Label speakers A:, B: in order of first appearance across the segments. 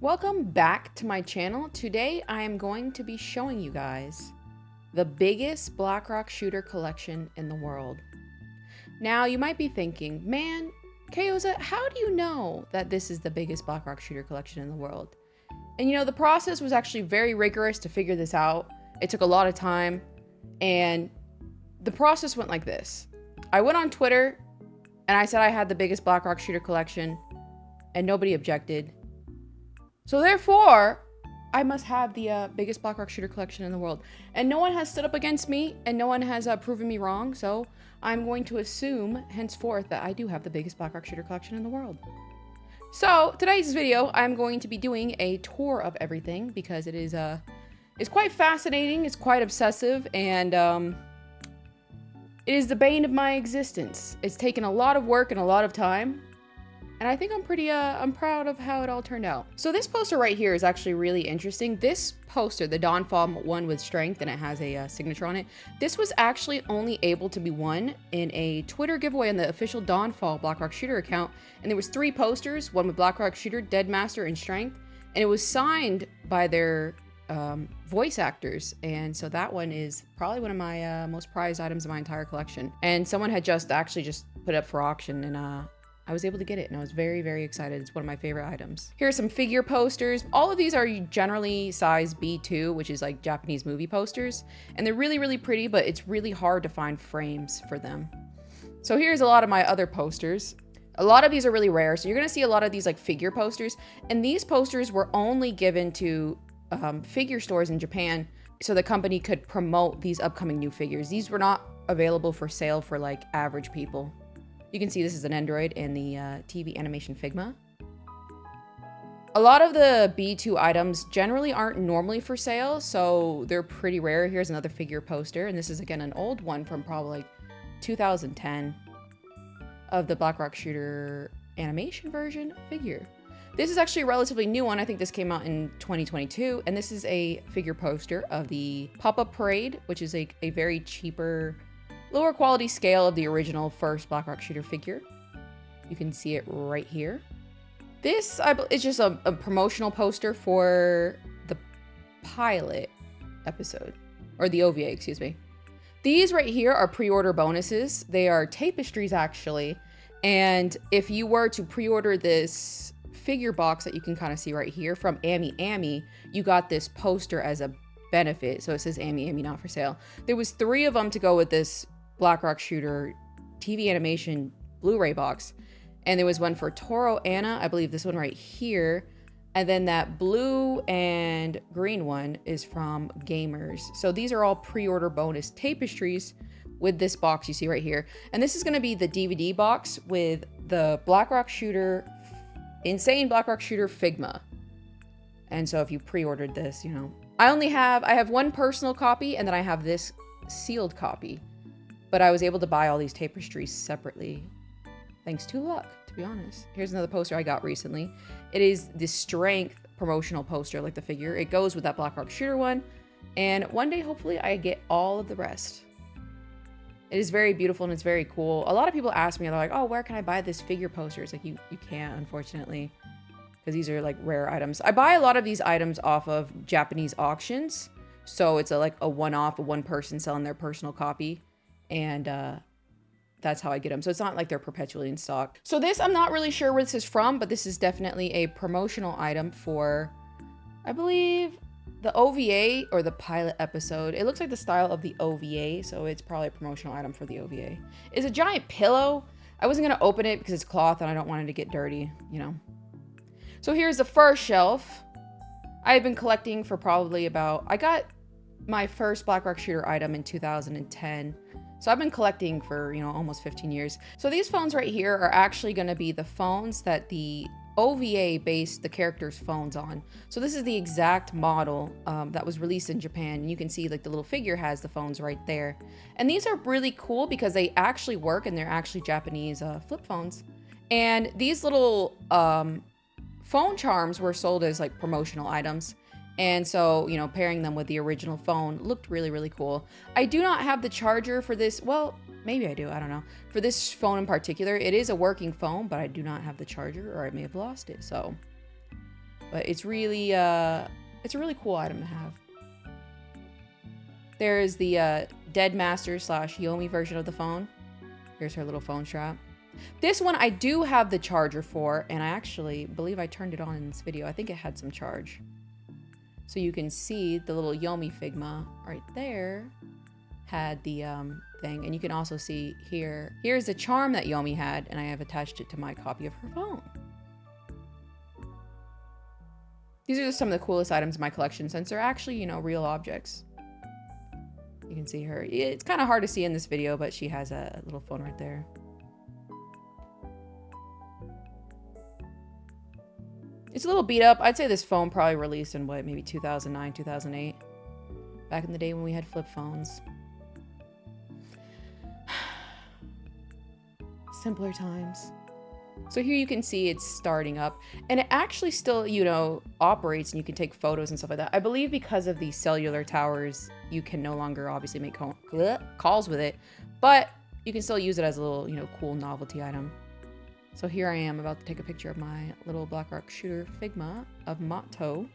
A: Welcome back to my channel. Today I am going to be showing you guys the biggest Black Rock shooter collection in the world. Now you might be thinking, man, Kayoza, how do you know that this is the biggest Black Rock shooter collection in the world? And the process was actually very rigorous to figure this out. It took a lot of time, and the process went like this. I went on Twitter and I said I had the biggest Black Rock shooter collection, and nobody objected. So therefore, I must have the biggest Black Rock shooter collection in the world. And no one has stood up against me, and no one has proven me wrong, so I'm going to assume, henceforth, that I do have the biggest Black Rock shooter collection in the world. So, today's video, I'm going to be doing a tour of everything, because it is it's quite fascinating, it's quite obsessive, and it is the bane of my existence. It's taken a lot of work and a lot of time, and I think I'm proud of how it all turned out. So this poster right here is actually really interesting. This poster, the Dawnfall one with strength, and it has a signature on it. This was actually only able to be won in a Twitter giveaway on the official Dawnfall Black Rock Shooter account. And there was 3 posters, one with Black Rock Shooter, Deadmaster, and Strength. And it was signed by their voice actors. And so that one is probably one of my most prized items in my entire collection. And someone had just put it up for auction, and I was able to get it, and I was very, very excited. It's one of my favorite items. Here are some figure posters. All of these are generally size B2, which is like Japanese movie posters. And they're really, really pretty, but it's really hard to find frames for them. So here's a lot of my other posters. A lot of these are really rare. So you're gonna see a lot of these like figure posters. And these posters were only given to figure stores in Japan so the company could promote these upcoming new figures. These were not available for sale for like average people. You can see this is an Android and the TV animation Figma. A lot of the B2 items generally aren't normally for sale, so they're pretty rare. Here's another figure poster, and this is again an old one from probably like 2010 of the Black Rock Shooter animation version figure. This is actually a relatively new one. I think this came out in 2022, and this is a figure poster of the Pop-Up Parade, which is a very cheaper, lower quality scale of the original first Black Rock Shooter figure. You can see it right here. This is just a promotional poster for the pilot episode, or the OVA, excuse me. These right here are pre-order bonuses. They are tapestries actually, and if you were to pre-order this figure box that you can kind of see right here from Amy, you got this poster as a benefit. So it says Amy, not for sale. There was 3 of them to go with this Black Rock Shooter TV animation Blu-ray box. And there was one for Toro Anna, I believe this one right here. And then that blue and green one is from Gamers. So these are all pre-order bonus tapestries with this box you see right here. And this is going to be the DVD box with the Black Rock Shooter, insane Black Rock Shooter Figma. And so if you pre-ordered this, I have one personal copy, and then I have this sealed copy. But I was able to buy all these tapestries separately, thanks to luck, to be honest. Here's another poster I got recently. It is the Strength promotional poster, like the figure. It goes with that Black Rock Shooter one. And one day, hopefully, I get all of the rest. It is very beautiful, and it's very cool. A lot of people ask me, they're like, oh, where can I buy this figure poster? It's like, you can't, unfortunately, because these are like rare items. I buy a lot of these items off of Japanese auctions. So it's like a one-off, one person selling their personal copy. And that's how I get them. So it's not like they're perpetually in stock. So this, I'm not really sure where this is from, but this is definitely a promotional item for, I believe, the OVA or the pilot episode. It looks like the style of the OVA, so it's probably a promotional item for the OVA. It's a giant pillow. I wasn't gonna open it because it's cloth and I don't want it to get dirty, So here's the first shelf. I've been collecting for probably I got my first Black Rock Shooter item in 2010. So I've been collecting for, almost 15 years. So these phones right here are actually going to be the phones that the OVA based the characters' phones on. So this is the exact model that was released in Japan. You can see like the little figure has the phones right there. And these are really cool because they actually work, and they're actually Japanese flip phones. And these little phone charms were sold as like promotional items. And so, pairing them with the original phone looked really, really cool. I do not have the charger for this. Well, maybe I do. I don't know. For this phone in particular, it is a working phone, but I do not have the charger, or I may have lost it. So But it's really a really cool item to have. There's the Dead Master / Yomi version of the phone. Here's her little phone strap. This one I do have the charger for, and I actually believe I turned it on in this video. I think it had some charge. So you can see the little Yomi Figma right there had the thing. And you can also see here's the charm that Yomi had, and I have attached it to my copy of her phone. These are just some of the coolest items in my collection since they're actually, you know, real objects. You can see her. It's kind of hard to see in this video, but she has a little phone right there. It's a little beat up. I'd say this phone probably released in what, maybe 2009, 2008. Back in the day when we had flip phones. Simpler times. So here you can see it's starting up, and it actually still, you know, operates, and you can take photos and stuff like that. I believe because of these cellular towers, you can no longer obviously make calls with it, but you can still use it as a little, you know, cool novelty item. So here I am about to take a picture of my little Blackrock shooter Figma of Motto.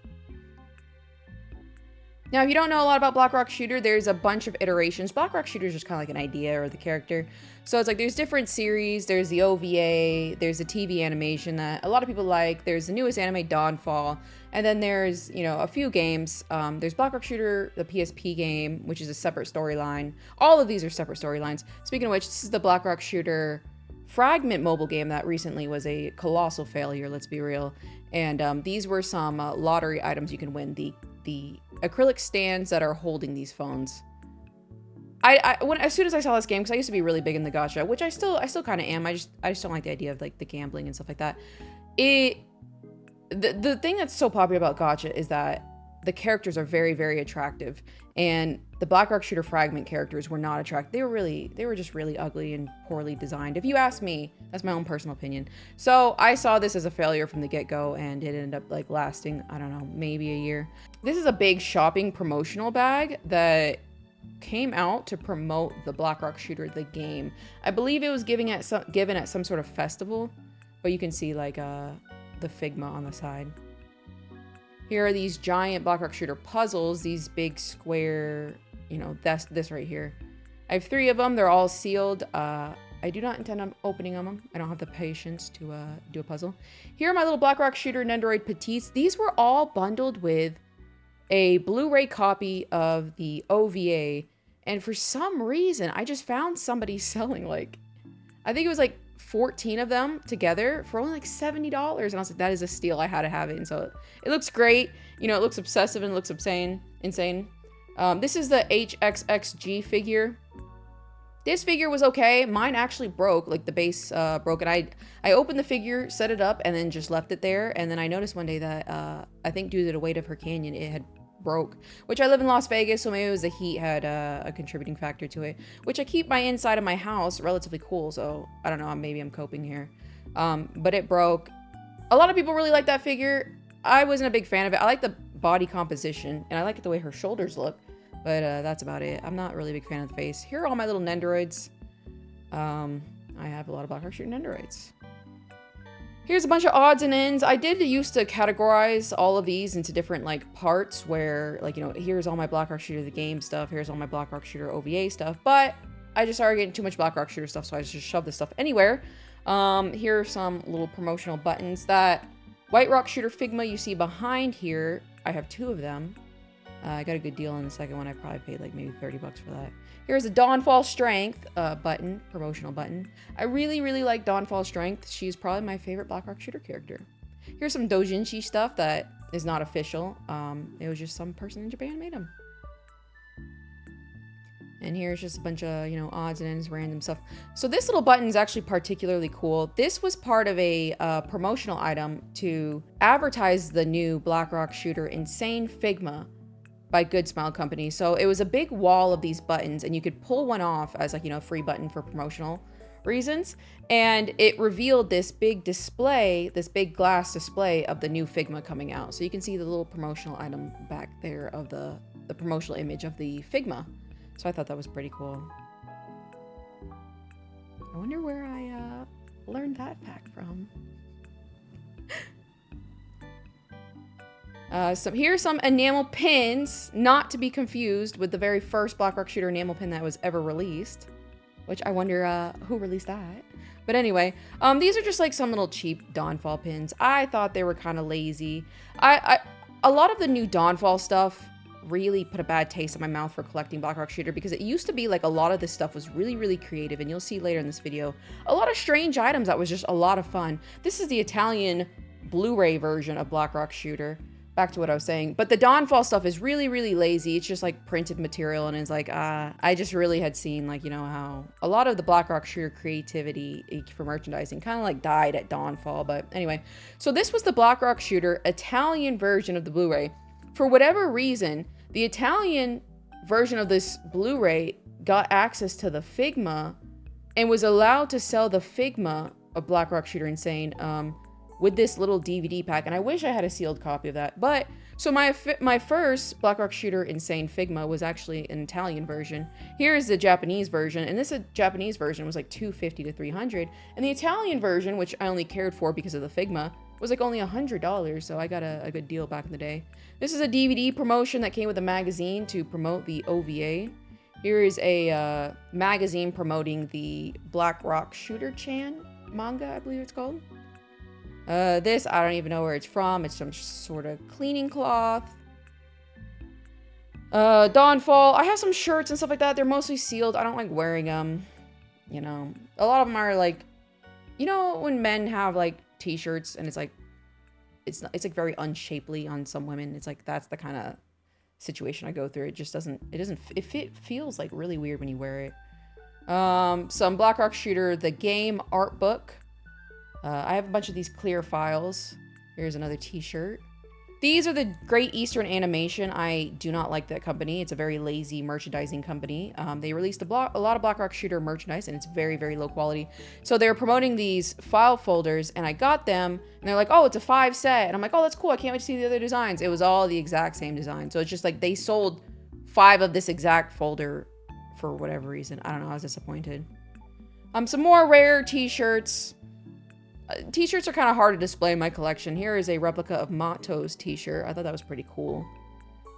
A: Now, if you don't know a lot about Blackrock Shooter, there's a bunch of iterations. Blackrock Shooter is just kind of like an idea or the character. So it's like there's different series. There's the OVA. There's the TV animation that a lot of people like. There's the newest anime, Dawnfall. And then there's, you know, a few games. There's Blackrock Shooter, the PSP game, which is a separate storyline. All of these are separate storylines. Speaking of which, this is the Blackrock Shooter Fragment mobile game that recently was a colossal failure, let's be real. And these were some lottery items you can win. The acrylic stands that are holding these phones. As soon as I saw this game, because I used to be really big in the gacha, which I still kind of am. I just don't like the idea of like the gambling and stuff like that. The thing that's so popular about gacha is that the characters are very, very attractive, and the Blackrock Shooter Fragment characters were not attractive. They were just really ugly and poorly designed. If you ask me, that's my own personal opinion. So I saw this as a failure from the get-go, and it ended up like lasting, I don't know, maybe a year. This is a big shopping promotional bag that came out to promote the Blackrock Shooter, the game. I believe it was given at some sort of festival, but you can see like the Figma on the side. Here are these giant Blackrock Shooter puzzles, these big square, you know, this right here. I have 3 of them. They're all sealed. I do not intend on opening them. I don't have the patience to do a puzzle. Here are my little Blackrock Shooter Nendoroid Petites. These were all bundled with a Blu-ray copy of the OVA. And for some reason, I just found somebody selling like, I think it was like 14 of them together for only like $70. And I was like, that is a steal. I had to have it. And so it looks great. You know, it looks obsessive and looks insane. This is the HXXG figure. This figure was okay. Mine actually broke, like the base broke. And I opened the figure, set it up, and then just left it there. And then I noticed one day that I think due to the weight of her canyon, it had broke, which I live in Las Vegas, so maybe it was the heat had a contributing factor to it, which I keep my inside of my house relatively cool, so I don't know, maybe I'm coping here. But it broke. A lot of people really like that figure. I wasn't a big fan of it. I like the body composition, and I like the way her shoulders look, but that's about it. I'm not really a big fan of the face. Here are all my little Nendoroids. I have a lot of Blackrock Shooter Nendoroids. Here's a bunch of odds and ends. I did used to categorize all of these into different like parts where like, you know, here's all my Blackrock Shooter the game stuff. Here's all my Blackrock Shooter OVA stuff. But I just started getting too much Blackrock Shooter stuff, so I just shoved this stuff anywhere. Here are some little promotional buttons. That White Rock Shooter Figma you see behind here, I have 2 of them. I got a good deal on the second one. I probably paid like maybe 30 bucks for that. Here's a Dawnfall Strength button, promotional button. I really, really like Dawnfall Strength. She's probably my favorite Blackrock Shooter character. Here's some doujinshi stuff that is not official. It was just some person in Japan made them. And here's just a bunch of, you know, odds and ends, random stuff. So this little button is actually particularly cool. This was part of a promotional item to advertise the new Blackrock Shooter Insane Figma by Good Smile Company. So it was a big wall of these buttons, and you could pull one off as like, you know, a free button for promotional reasons. And it revealed this big display, this big glass display of the new Figma coming out. So you can see the little promotional item back there of the promotional image of the Figma. So I thought that was pretty cool. I wonder where I learned that fact from. Here's some enamel pins, not to be confused with the very first Black Rock Shooter enamel pin that was ever released, which I wonder who released that. But anyway, these are just like some little cheap Dawnfall pins. I thought they were kind of lazy. A lot of the new Dawnfall stuff really put a bad taste in my mouth for collecting Black Rock Shooter, because it used to be like a lot of this stuff was really, really creative, and you'll see later in this video a lot of strange items that was just a lot of fun. This is the Italian Blu-ray version of Black Rock Shooter. Back to what I was saying. But the Dawnfall stuff is really, really lazy. It's just like printed material, and it's like, I just really had seen, like, you know, how a lot of the Black Rock Shooter creativity for merchandising kind of like died at Dawnfall. But anyway, so this was the Black Rock Shooter Italian version of the Blu-ray. For whatever reason, the Italian version of this Blu-ray got access to the Figma and was allowed to sell the Figma of Black Rock Shooter Insane with this little DVD pack, and I wish I had a sealed copy of that. But so my first Black Rock Shooter Insane Figma was actually an Italian version. Here is the Japanese version, and this Japanese version was like $250 to $300, and the Italian version, which I only cared for because of the Figma, was like only $100, so I got a good deal back in the day. This is a DVD promotion that came with a magazine to promote the OVA. Here is a magazine promoting the Black Rock Shooter Chan manga, I believe it's called. This, I don't even know where it's from. It's some sort of cleaning cloth. Dawnfall. I have some shirts and stuff like that. They're mostly sealed. I don't like wearing them. You know, a lot of them are like, you know, when men have like t-shirts and it's like, it's like very unshapely on some women. It's like, that's the kind of situation I go through. It just doesn't, it feels like really weird when you wear it. Some Black Rock Shooter, the game art book. I have a bunch of these clear files. Here's another t-shirt. These are the Great Eastern Animation. I do not like that company. It's a very lazy merchandising company. They released a lot of Black Rock Shooter merchandise, and it's very, very low quality. So they were promoting these file folders, and I got them, and they're like, oh, it's a 5 set. And I'm like, oh, that's cool. I can't wait to see the other designs. It was all the exact same design. So it's just like they sold 5 of this exact folder for whatever reason. I don't know. I was disappointed. Some more rare t-shirts. T-shirts are kind of hard to display in my collection. Here is a replica of Mato's t-shirt. I thought that was pretty cool.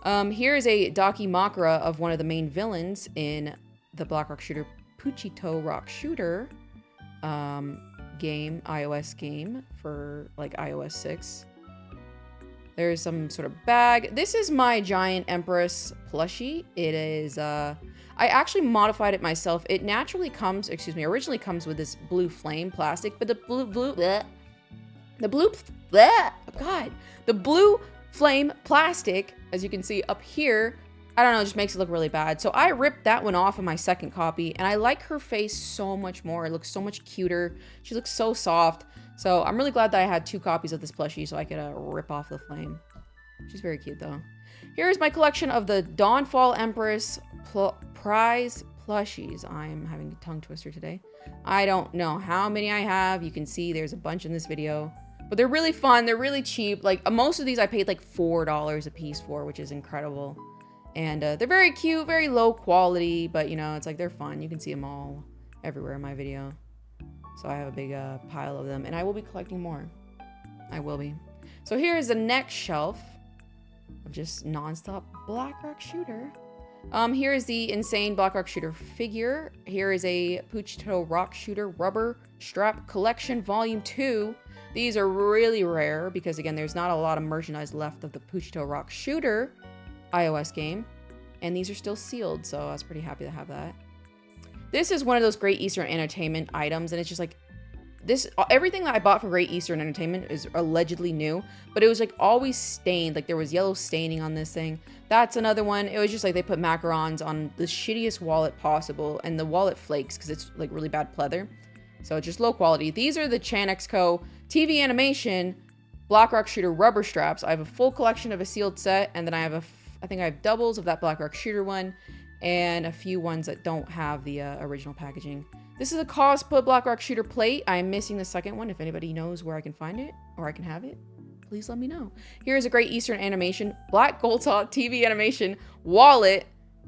A: Here is a Dakimakura of one of the main villains in the Black Rock Shooter Puchito Rock Shooter game, iOS game for like iOS 6. There's some sort of bag. This is my Giant Empress plushie. It is, I actually modified it myself. It naturally comes, originally comes with this blue flame plastic, but the blue flame plastic, as you can see up here, I don't know, just makes it look really bad. So I ripped that one off in my second copy, and I like her face so much more. It looks so much cuter. She looks so soft. So I'm really glad that I had 2 copies of this plushie so I could rip off the flame. She's very cute though. Here's my collection of the Dawnfall Empress prize plushies. I'm having a tongue twister today. I don't know how many I have. You can see there's a bunch in this video, but they're really fun. They're really cheap. Like most of these I paid like $4 a piece for, which is incredible. And they're very cute, very low quality, but you know, it's like they're fun. You can see them all everywhere in my video. So I have a big pile of them, and I will be collecting more. I will be. So here is the next shelf of just non-stop Black Rock Shooter. Here is the Insane Black Rock Shooter figure. Here is a Puchito Rock Shooter Rubber Strap Collection Volume 2. These are really rare because, again, there's not a lot of merchandise left of the Puchito Rock Shooter iOS game. And these are still sealed, so I was pretty happy to have that. This is one of those Great Eastern Entertainment items, and it's just like, everything that I bought from Great Eastern Entertainment is allegedly new, but it was like always stained. Like there was yellow staining on this thing. That's another one. It was just like they put macarons on the shittiest wallet possible, and the wallet flakes because it's like really bad pleather. So just low quality. These are the Chanexco TV Animation Black Rock Shooter rubber straps. I have a full collection of a sealed set, and then I have I think I have doubles of that Black Rock Shooter one, and a few ones that don't have the original packaging. This is a Cosplay Black Rock Shooter plate. I'm missing the second one. If anybody knows where I can find it or I can have it, please let me know. Here's a Great Eastern Animation Black Gold Saw TV Animation wallet,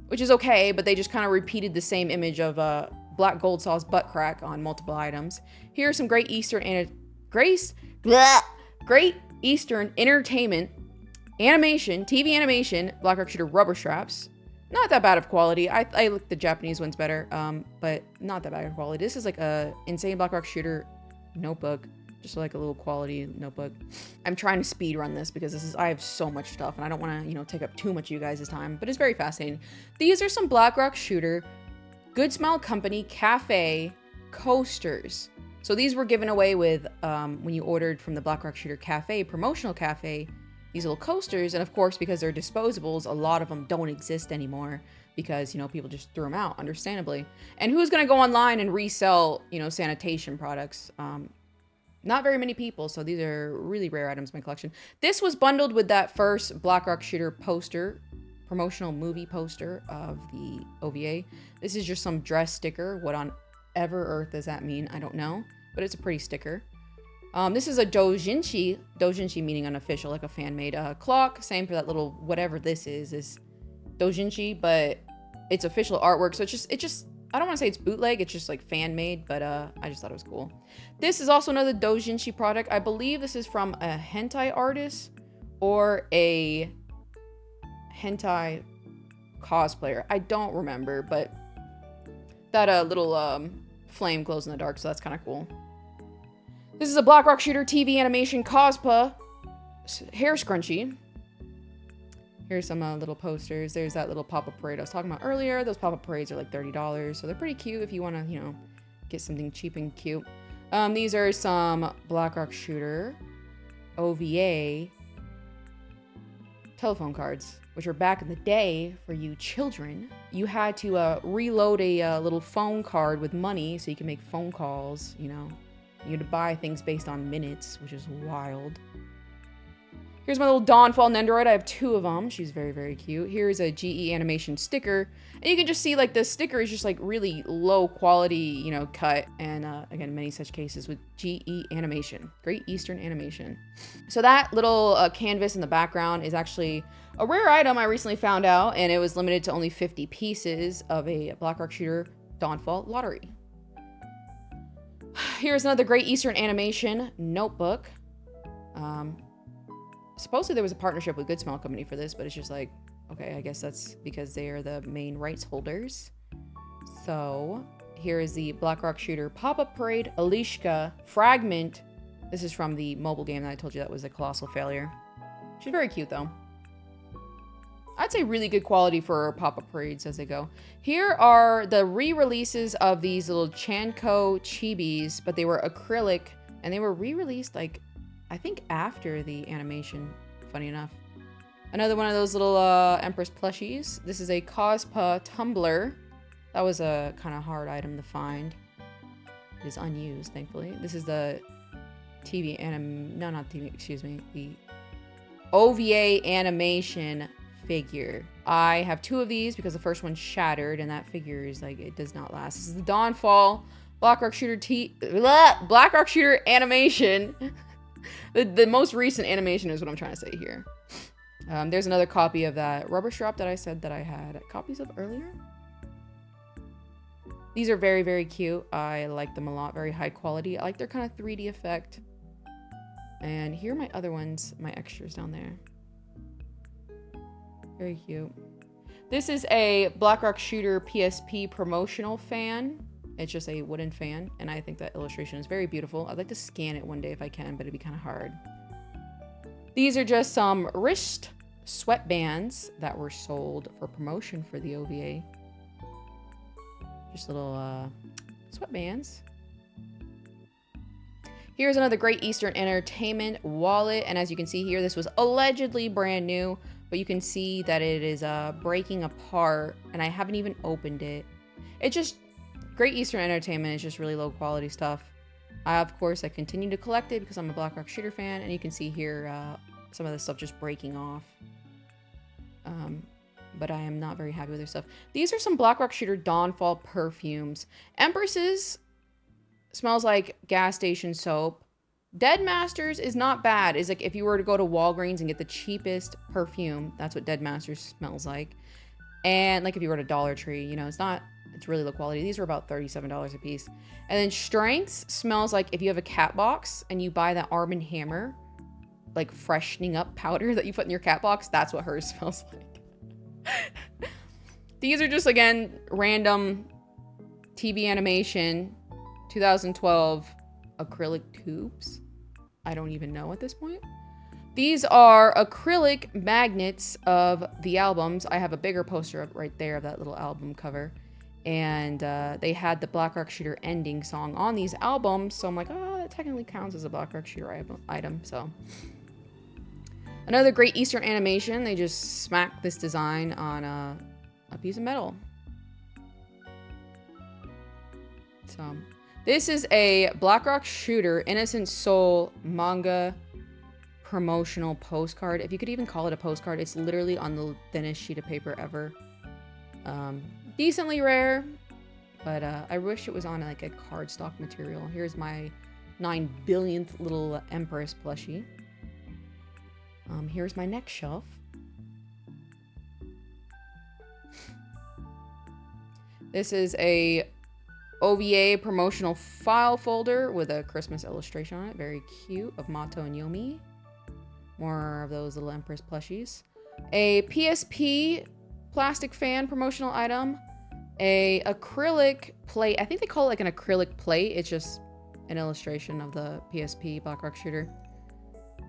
A: which is okay, but they just kind of repeated the same image of Black Gold Saw's butt crack on multiple items. Here's some Great Eastern Entertainment Animation, TV animation, Black Rock Shooter rubber straps. Not that bad of quality. I like the Japanese ones better, but not that bad of quality. This is like a insane Black Rock Shooter notebook. Just like a little quality notebook. I'm trying to speed run this because I have so much stuff and I don't want to, you know, take up too much of you guys' time, but it's very fascinating. These are some Black Rock Shooter Good Smile Company Cafe coasters. So these were given away with, when you ordered from the Black Rock Shooter Cafe, promotional cafe, these little coasters. And of course, because they're disposables, a lot of them don't exist anymore because, you know, people just threw them out, understandably. And who's going to go online and resell, you know, sanitation products? Not very many people, so these are really rare items in my collection. This was bundled with that first Black Rock Shooter poster, promotional movie poster of the OVA. This is just some dress sticker. What on ever earth does that mean? I don't know, but it's a pretty sticker. This is a doujinshi meaning unofficial, like a fan-made clock. Same for that little whatever this is doujinshi, but it's official artwork. So it just I don't want to say it's bootleg, it's just like fan-made, but I just thought it was cool. This is also another doujinshi product. I believe this is from a hentai artist or a hentai cosplayer. I don't remember, but that little flame glows in the dark, so that's kind of cool. This is a Black Rock Shooter TV animation cospa hair scrunchie. Here's some little posters. There's that little pop-up parade I was talking about earlier. Those pop-up parades are like $30, so they're pretty cute if you want to, you know, get something cheap and cute. These are some Black Rock Shooter OVA telephone cards, which are back in the day for you children. You had to reload a little phone card with money so you can make phone calls, you know. You had to buy things based on minutes, which is wild. Here's my little Dawnfall Nendoroid. I have 2 of them. She's very, very cute. Here's a GE animation sticker. And you can just see like the sticker is just like really low quality, you know, cut. And again, many such cases with GE animation. Great Eastern animation. So that little canvas in the background is actually a rare item I recently found out. And it was limited to only 50 pieces of a Black Rock Shooter Dawnfall lottery. Here's another Great Eastern animation notebook. Supposedly there was a partnership with Good Smile Company for this, but it's just like, okay, I guess that's because they are the main rights holders. So here is the Black Rock Shooter Pop-Up Parade Alishka Fragment. This is from the mobile game that I told you that was a colossal failure. She's very cute though. I'd say really good quality for pop-up parades as they go. Here are the re-releases of these little Chanko chibis, but they were acrylic and they were re-released like I think after the animation, funny enough. Another one of those little Empress plushies. This is a Cospa tumbler. That was a kind of hard item to find. It is unused, thankfully. This is the TV not TV, excuse me. The OVA animation figure. I have 2 of these because the first one shattered and that figure is like, it does not last. This is the Dawnfall Black Rock Shooter Black Rock Shooter animation. The most recent animation is what I'm trying to say here. There's another copy of that rubber strap that I said that I had copies of earlier. These are very, very cute. I like them a lot. Very high quality. I like their kind of 3D effect. And here are my other ones, my extras down there. Very cute. This is a Black Rock Shooter PSP promotional fan. It's just a wooden fan, and I think that illustration is very beautiful. I'd like to scan it one day if I can, but it'd be kind of hard. These are just some wrist sweatbands that were sold for promotion for the OVA. Just little sweatbands. Here's another Great Eastern Entertainment wallet, and as you can see here, this was allegedly brand new, but you can see that it is breaking apart, and I haven't even opened it. It just... Great Eastern Entertainment is just really low quality stuff. Of course, I continue to collect it because I'm a Black Rock Shooter fan, and you can see here some of the stuff just breaking off. But I am not very happy with their stuff. These are some Black Rock Shooter Dawnfall perfumes. Empress's smells like gas station soap. Dead Masters is not bad. It's like if you were to go to Walgreens and get the cheapest perfume, that's what Dead Masters smells like. And like if you were to Dollar Tree, you know, it's really low quality. These are about $37 a piece. And then Strengths smells like if you have a cat box and you buy that Arm & Hammer like freshening up powder that you put in your cat box. That's what hers smells like. These are just, again, random TV animation 2012 acrylic tubes. I don't even know at this point. These are acrylic magnets of the albums. I have a bigger poster up right there of that little album cover. And they had the Black Rock Shooter ending song on these albums. So I'm like, oh, it technically counts as a Black Rock Shooter item. So another great Eastern animation. They just smacked this design on a piece of metal. So this is a Black Rock Shooter Innocent Soul manga promotional postcard. If you could even call it a postcard, it's literally on the thinnest sheet of paper ever. Decently rare, but I wish it was on like a cardstock material. Here's my 9 billionth little Empress plushie. Here's my next shelf. This is a OVA promotional file folder with a Christmas illustration on it. Very cute, of Mato and Yomi. More of those little Empress plushies. A PSP plastic fan promotional item. A acrylic plate. I think they call it like an acrylic plate. It's just an illustration of the PSP Black Rock Shooter.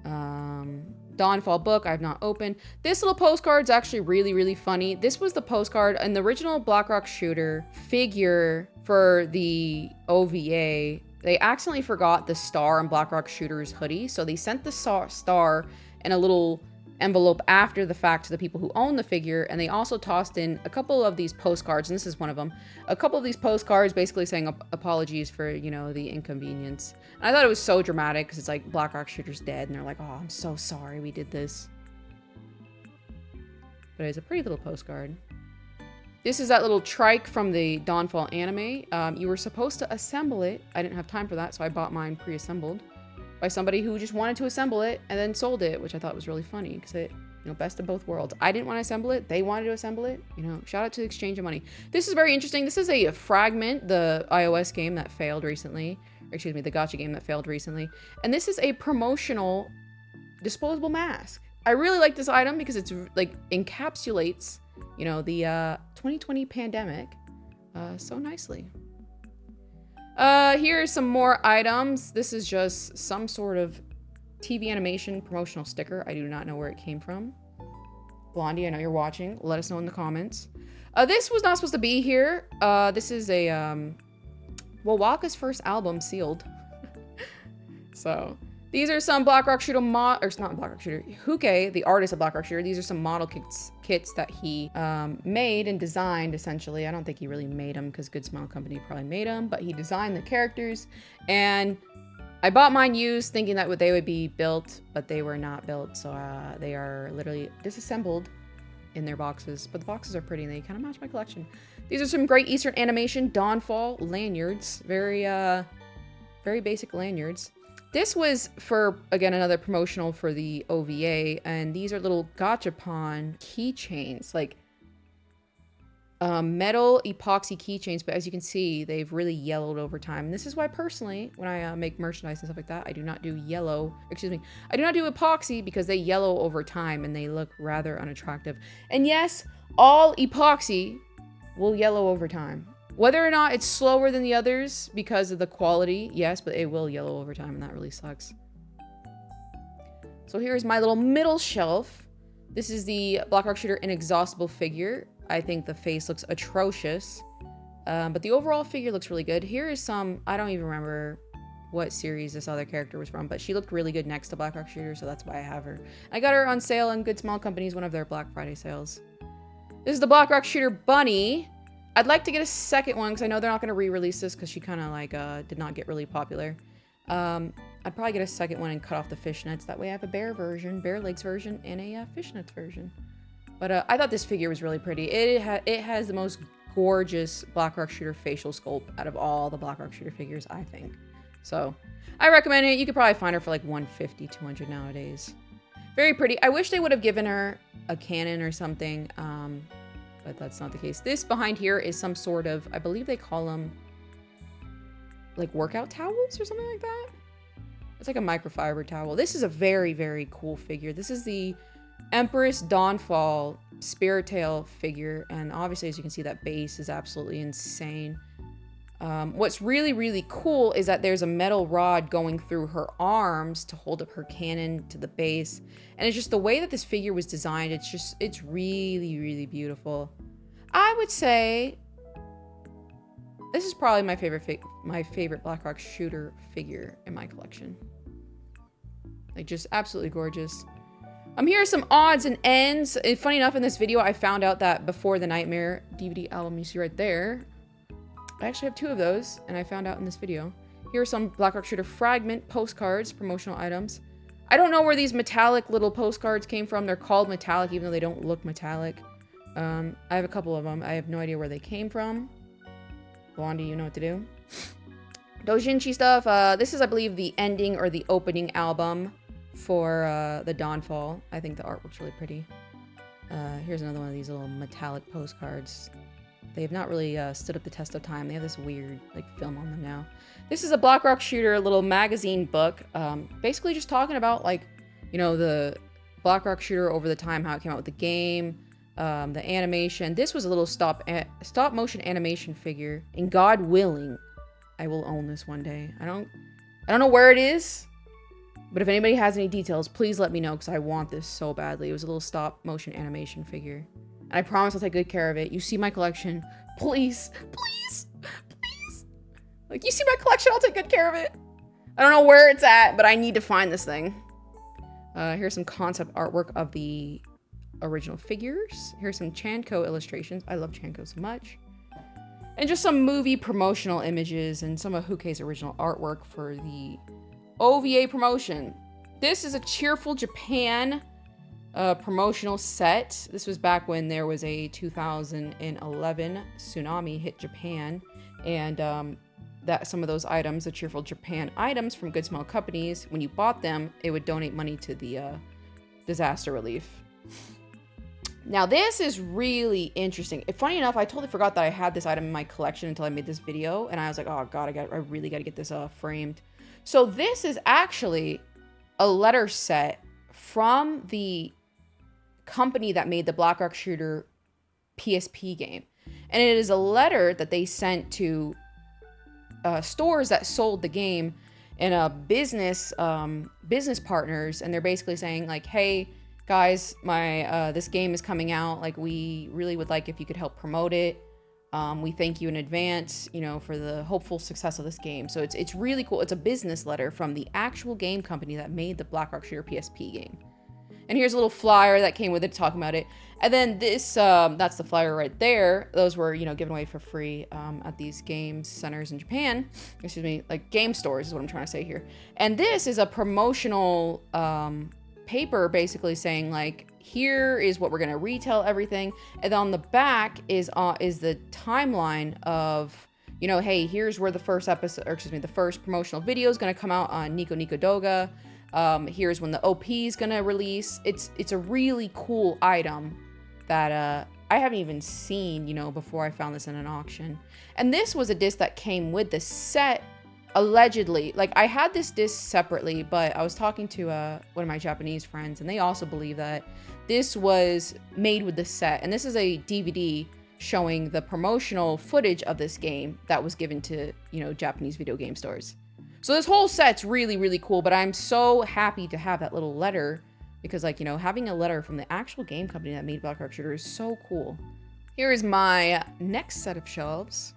A: Dawnfall book I've not opened. This little postcard's actually really, really funny. This was the postcard in the original Black Rock Shooter figure for the OVA. They accidentally forgot the star on Black Rock Shooter's hoodie, so they sent the star in a little envelope after the fact to the people who own the figure, and they also tossed in a couple of these postcards, and this is one of them. A couple of these postcards basically saying apologies for, you know, the inconvenience. And I thought it was so dramatic because it's like Black Rock Shooter's dead, and they're like, oh, I'm so sorry we did this. But it's a pretty little postcard. This is that little trike from the Dawnfall anime. You were supposed to assemble it. I didn't have time for that, so I bought mine pre-assembled by somebody who just wanted to assemble it and then sold it, which I thought was really funny because it, you know, best of both worlds. I didn't want to assemble it. They wanted to assemble it. You know, shout out to the exchange of money. This is very interesting. This is a Fragment, the iOS game that failed recently. Or excuse me, the gacha game that failed recently. And this is a promotional disposable mask. I really like this item because it's like encapsulates, you know, the 2020 pandemic so nicely. Here are some more items. This is just some sort of TV animation promotional sticker. I do not know where it came from. Blondie, I know you're watching. Let us know in the comments. This was not supposed to be here. This is a, well, Waka's first album sealed. So, these are some Black Rock Shooter or it's not Black Rock Shooter, Huke, the artist of Black Rock Shooter. These are some model kits that he made and designed, essentially. I don't think he really made them because Good Smile Company probably made them, but he designed the characters. And I bought mine used thinking that they would be built, but they were not built. So they are literally disassembled in their boxes. But the boxes are pretty and they kind of match my collection. These are some great Eastern animation Dawnfall lanyards. Very, very basic lanyards. This was for, again, another promotional for the OVA, and these are little gachapon keychains, like metal epoxy keychains, but as you can see, they've really yellowed over time. And this is why, personally, when I make merchandise and stuff like that, I do not do I do not do epoxy because they yellow over time and they look rather unattractive. And yes, all epoxy will yellow over time. Whether or not it's slower than the others because of the quality, yes, but it will yellow over time, and that really sucks. So here's my little middle shelf. This is the Black Rock Shooter Inexhaustible figure. I think the face looks atrocious, but the overall figure looks really good. Here is some, I don't even remember what series this other character was from, but she looked really good next to Black Rock Shooter, so that's why I have her. I got her on sale on Good Small Company's one of their Black Friday sales. This is the Black Rock Shooter Bunny. I'd like to get a second one because I know they're not going to re-release this because she kind of like did not get really popular. I'd probably get a second one and cut off the fishnets. That way I have a bare legs version, and a fishnets version. But I thought this figure was really pretty. It has the most gorgeous Black Rock Shooter facial sculpt out of all the Black Rock Shooter figures, I think. So I recommend it. You could probably find her for like $150, $200 nowadays. Very pretty. I wish they would have given her a cannon or something. But that's not the case. This behind here is some sort of, I believe they call them like workout towels or something like that. It's like a microfiber towel. This is a very, very cool figure. This is the Empress Dawnfall Spirit Tail figure. And obviously, as you can see, that base is absolutely insane. What's really, really cool is that there's a metal rod going through her arms to hold up her cannon to the base. And it's just the way that this figure was designed. It's really, really beautiful. I would say this is probably my favorite Blackrock shooter figure in my collection. Like, just absolutely gorgeous. Here are some odds and ends. And funny enough, in this video, I found out that Before the Nightmare DVD album you see right there, I actually have 2 of those, and I found out in this video. Here are some Blackrock Shooter fragment postcards, promotional items. I don't know where these metallic little postcards came from. They're called metallic, even though they don't look metallic. I have a couple of them. I have no idea where they came from. Blondie, you know what to do. Dojinshi stuff. This is, I believe, the ending or the opening album for the Dawnfall. I think the artwork's really pretty. Here's another one of these little metallic postcards. They have not really stood up the test of time. They have this weird like film on them now. This is a Blackrock Shooter little magazine book. Basically just talking about, like, you know, the Blackrock Shooter over the time, how it came out with the game, the animation. This was a little stop motion animation figure. And God willing, I will own this one day. I don't know where it is, but if anybody has any details, please let me know, because I want this so badly. It was a little stop motion animation figure. And I promise I'll take good care of it. You see my collection. Please, please, please. Like, you see my collection, I'll take good care of it. I don't know where it's at, but I need to find this thing. Here's some concept artwork of the original figures. Here's some Chanco illustrations. I love Chanco so much. And just some movie promotional images and some of Hukei's original artwork for the OVA promotion. This is a Cheerful Japan promotional set. This was back when there was a 2011 tsunami hit Japan, and that some of those items, the Cheerful Japan items from Good Small Companies, when you bought them, it would donate money to the disaster relief. Now, this is really interesting. Funny enough, I totally forgot that I had this item in my collection until I made this video, and I was like, oh god, I really got to get this framed. So this is actually a letter set from the company that made the Blackrock Shooter PSP game. And it is a letter that they sent to stores that sold the game and business partners, and they're basically saying, like, hey guys, this game is coming out, like, we really would like if you could help promote it. We thank you in advance, you know, for the hopeful success of this game. So it's really cool. It's a business letter from the actual game company that made the Blackrock Shooter PSP game. And here's a little flyer that came with it talking about it. And then this, that's the flyer right there. Those were, you know, given away for free at these game centers in Japan. Excuse me, like game stores is what I'm trying to say here. And this is a promotional paper basically saying, like, here is what we're going to retail everything. And on the back is the timeline of, you know, hey, here's where the first episode, or excuse me, the first promotional video is going to come out on Nico Nico Doga. Here's when the OP is gonna release. It's a really cool item that I haven't even seen, you know, before I found this in an auction. And this was a disc that came with the set, allegedly. Like, I had this disc separately, but I was talking to one of my Japanese friends, and they also believe that this was made with the set. And this is a DVD showing the promotional footage of this game that was given to, you know, Japanese video game stores. So this whole set's really, really cool, but I'm so happy to have that little letter because, like, you know, having a letter from the actual game company that made Blackrock Shooter is so cool. Here is my next set of shelves.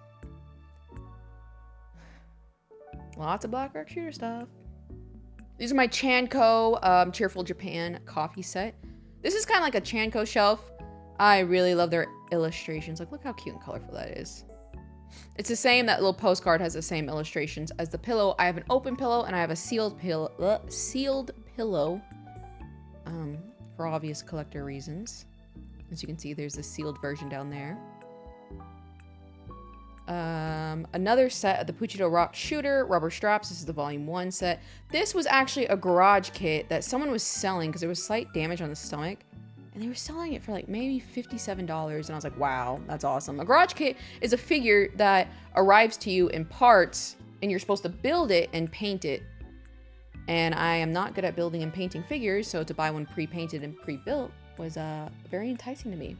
A: Lots of Blackrock Shooter stuff. These are my Chanco Cheerful Japan coffee set. This is kind of like a Chanco shelf. I really love their illustrations. Like, look how cute and colorful that is. It's the same, that little postcard has the same illustrations as the pillow. I have an open pillow and I have a sealed pillow, for obvious collector reasons. As you can see, there's a sealed version down there. Another set of the Puchido Rock Shooter rubber straps. This is the volume 1 set. This was actually a garage kit that someone was selling because there was slight damage on the stomach. And they were selling it for like maybe $57. And I was like, wow, that's awesome. A garage kit is a figure that arrives to you in parts and you're supposed to build it and paint it. And I am not good at building and painting figures, so to buy one pre-painted and pre-built was very enticing to me.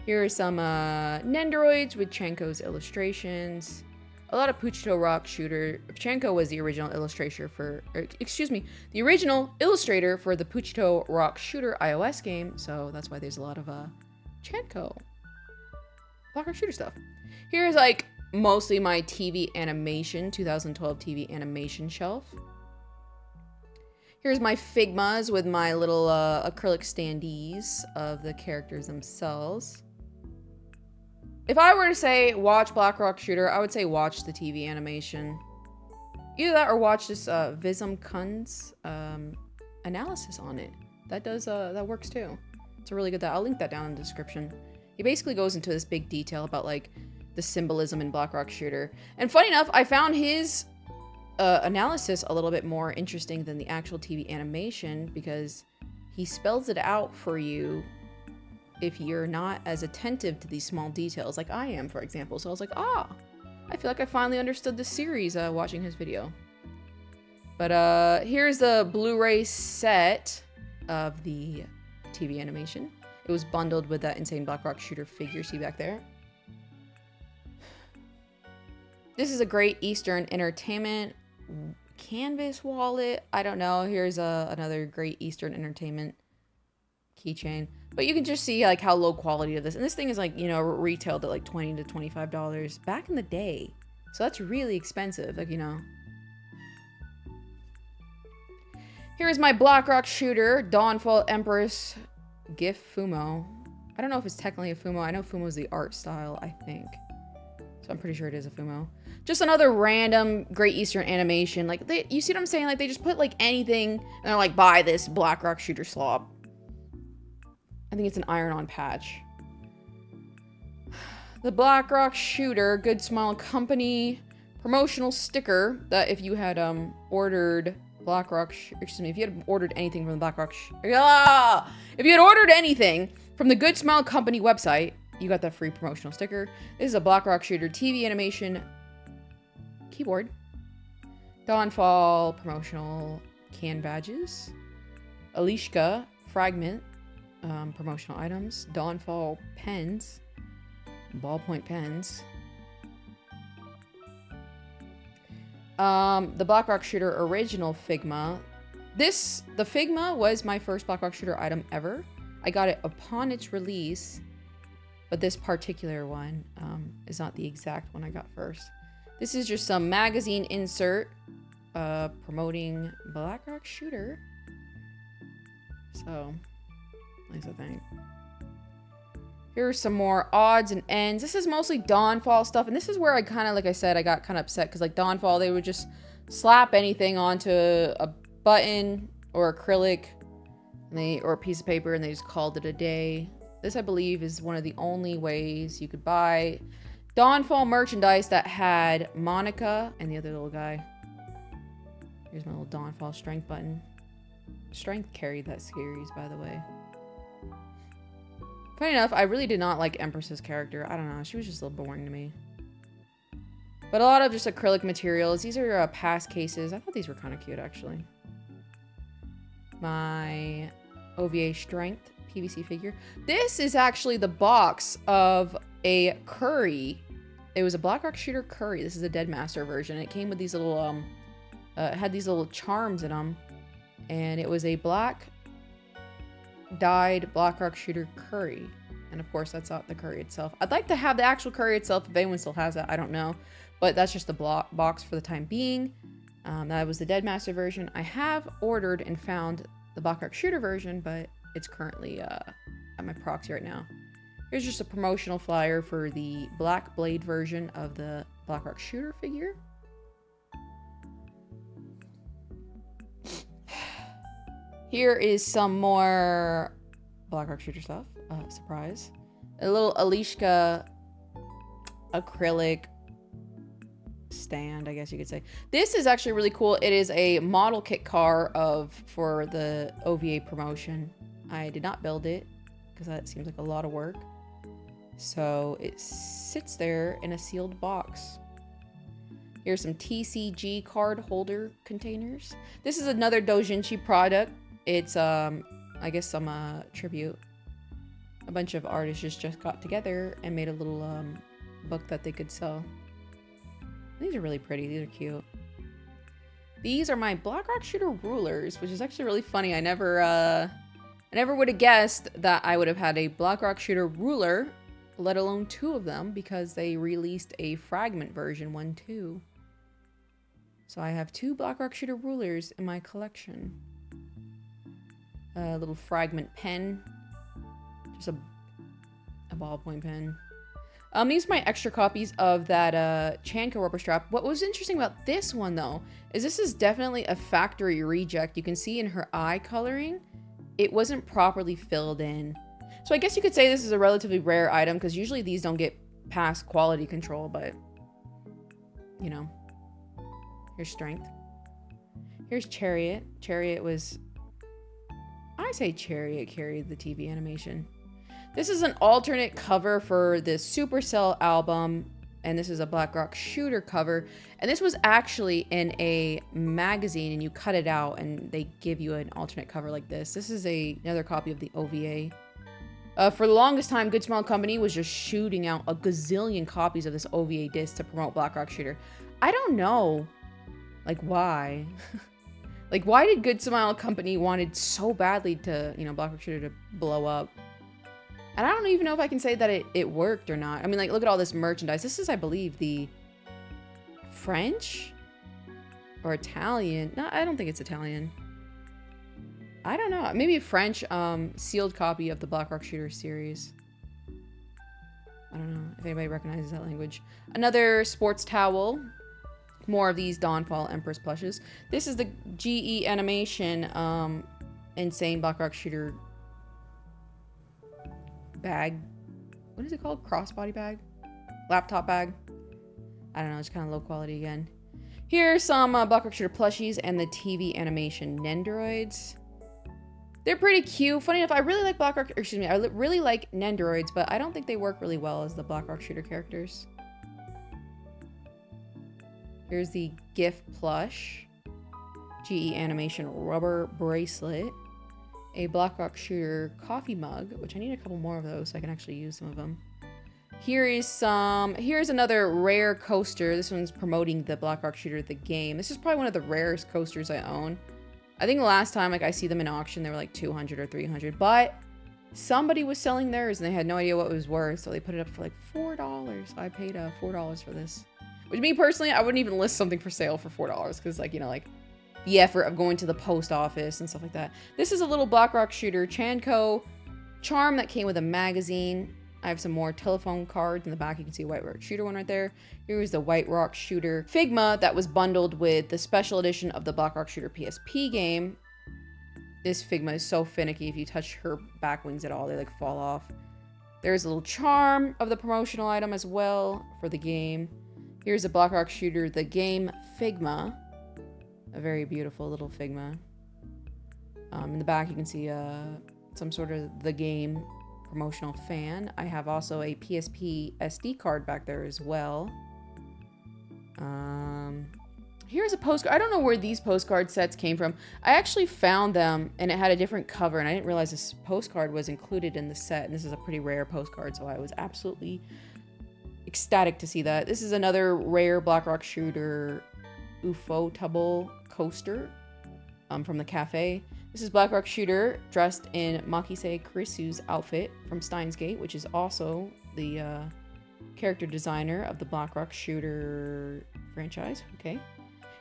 A: Here are some Nendoroids with Chenko's illustrations. A lot of Puchito Rock Shooter. Chenko was the original illustrator for, the original illustrator for the Puchito Rock Shooter iOS game, so that's why there's a lot of Chenko Black Rock Shooter stuff. Here's like mostly my TV animation, 2012 TV animation shelf. Here's my Figmas with my little acrylic standees of the characters themselves. If I were to say watch Black Rock Shooter, I would say watch the TV animation. Either that or watch this Visum Kun's analysis on it. That works too. It's a really good, I'll link that down in the description. He basically goes into this big detail about like the symbolism in Black Rock Shooter. And funny enough, I found his analysis a little bit more interesting than the actual TV animation because he spells it out for you if you're not as attentive to these small details like I am, for example. So I was like, I feel like I finally understood the series watching his video. But here's the Blu-ray set of the TV animation. It was bundled with that insane Black Rock Shooter figure, see back there. This is a Great Eastern Entertainment canvas wallet. I don't know. Here's another Great Eastern Entertainment keychain. But you can just see like how low quality of this. And this thing is like, you know, retailed at like $20 to $25 back in the day. So that's really expensive, like, you know. Here's my Black Rock Shooter Dawnfall Empress GIF Fumo. I don't know if it's technically a Fumo. I know Fumo is the art style, I think. So I'm pretty sure it is a Fumo. Just another random Great Eastern animation. Like, you see what I'm saying? Like, they just put like anything and they're like, buy this Black Rock Shooter slob. I think it's an iron-on patch. The Black Rock Shooter Good Smile Company promotional sticker that if you had ordered Black Rock, if you had ordered anything from the Black Rock, if you had ordered anything from the Good Smile Company website, you got that free promotional sticker. This is a Black Rock Shooter TV animation keyboard. Dawnfall promotional can badges. Alishka Fragment promotional items. Dawnfall pens. Ballpoint pens. The Black Rock Shooter original Figma. The Figma was my first Black Rock Shooter item ever. I got it upon its release, but this particular one is not the exact one I got first. This is just some magazine insert promoting Black Rock Shooter. So, nice, I think. Here's some more odds and ends. This is mostly Dawnfall stuff, and this is where I kind of, like I said, I got kind of upset because like Dawnfall, they would just slap anything onto a button or acrylic, and or a piece of paper, and they just called it a day. This, I believe, is one of the only ways you could buy Dawnfall merchandise that had Monica and the other little guy. Here's my little Dawnfall strength button. Strength carried that series, by the way. Funny enough, I really did not like Empress's character. I don't know. She was just a little boring to me. But a lot of just acrylic materials. These are pass cases. I thought these were kind of cute, actually. My OVA Strength PVC figure. This is actually the box of a curry. It was a Black Rock Shooter curry. This is a Deadmaster version. It came with these little, it had these little charms in them. And it was a black dyed Black Rock Shooter curry. And of course, that's not the curry itself. I'd like to have the actual curry itself. If anyone still has that, I don't know. But that's just the box for the time being. That was the Deadmaster version. I have ordered and found the Black Rock Shooter version, but it's currently at my proxy right now. Here's just a promotional flyer for the Black Blade version of the Black Rock Shooter figure. Here is some more Black Rock Shooter stuff. Surprise. A little Alishka acrylic stand, I guess you could say. This is actually really cool. It is a model kit car for the OVA promotion. I did not build it because that seems like a lot of work. So it sits there in a sealed box. Here's some TCG card holder containers. This is another doujinshi product. It's, I guess some, tribute. A bunch of artists just got together and made a little, book that they could sell. These are really pretty. These are cute. These are my Blackrock Shooter rulers, which is actually really funny. I never would have guessed that I would have had a Blackrock Shooter ruler, let alone 2 of them, because they released a fragment version 1-2. So I have 2 Blackrock Shooter rulers in my collection. A little fragment pen. Just a ballpoint pen. These are my extra copies of that Chanko rubber strap. What was interesting about this one, though, is this is definitely a factory reject. You can see in her eye coloring, it wasn't properly filled in. So I guess you could say this is a relatively rare item, because usually these don't get past quality control, but, you know. Here's Strength. Here's Chariot. Chariot was... I say Chariot carried the TV animation. This is an alternate cover for the Supercell album, and this is a Blackrock Shooter cover. And this was actually in a magazine, and you cut it out, and they give you an alternate cover like this. This is another copy of the OVA. For the longest time, Good Smile Company was just shooting out a gazillion copies of this OVA disc to promote Blackrock Shooter. I don't know, like, why? Like, why did Good Smile Company wanted so badly to, you know, Blackrock Shooter to blow up? And I don't even know if I can say that it worked or not. I mean, like, look at all this merchandise. This is, I believe, the French or Italian. No, I don't think it's Italian. I don't know. Maybe a French sealed copy of the Blackrock Shooter series. I don't know if anybody recognizes that language. Another sports towel. More of these Dawnfall Empress plushes. This is the GE Animation Insane Blackrock Shooter bag. What is it called? Crossbody bag? Laptop bag? I don't know. It's kind of low quality again. Here's some Blackrock Shooter plushies and the TV animation Nendoroids. They're pretty cute. Funny enough, I really like I really like Nendoroids, but I don't think they work really well as the Blackrock Shooter characters. Here's the GIF plush. GE Animation rubber bracelet. A Blackrock Shooter coffee mug, which I need a couple more of those so I can actually use some of them. Here's another rare coaster. This one's promoting the Blackrock Shooter, the game. This is probably one of the rarest coasters I own. I think the last time I see them in auction, they were like 200 or 300, but somebody was selling theirs and they had no idea what it was worth, so they put it up for like $4. I paid $4 for this. Which, me personally, I wouldn't even list something for sale for $4 because, like, you know, like the effort of going to the post office and stuff like that. This is a little Blackrock Shooter Chanko charm that came with a magazine. I have some more telephone cards in the back. You can see a White Rock Shooter one right there. Here's the White Rock Shooter Figma that was bundled with the special edition of the Blackrock Shooter PSP game. This Figma is so finicky. If you touch her back wings at all, they like fall off. There's a little charm of the promotional item as well for the game. Here's a Blackrock Shooter, the game Figma. A very beautiful little Figma. In the back, you can see some sort of the game promotional fan. I have also a PSP SD card back there as well. Here's a postcard. I don't know where these postcard sets came from. I actually found them and it had a different cover and I didn't realize this postcard was included in the set. And this is a pretty rare postcard, so I was absolutely ecstatic to see that. This is another rare Blackrock Shooter Ufotable coaster from the cafe. This is Blackrock Shooter dressed in Makise Kurisu's outfit from Steins Gate, which is also the character designer of the Blackrock Shooter franchise. Okay.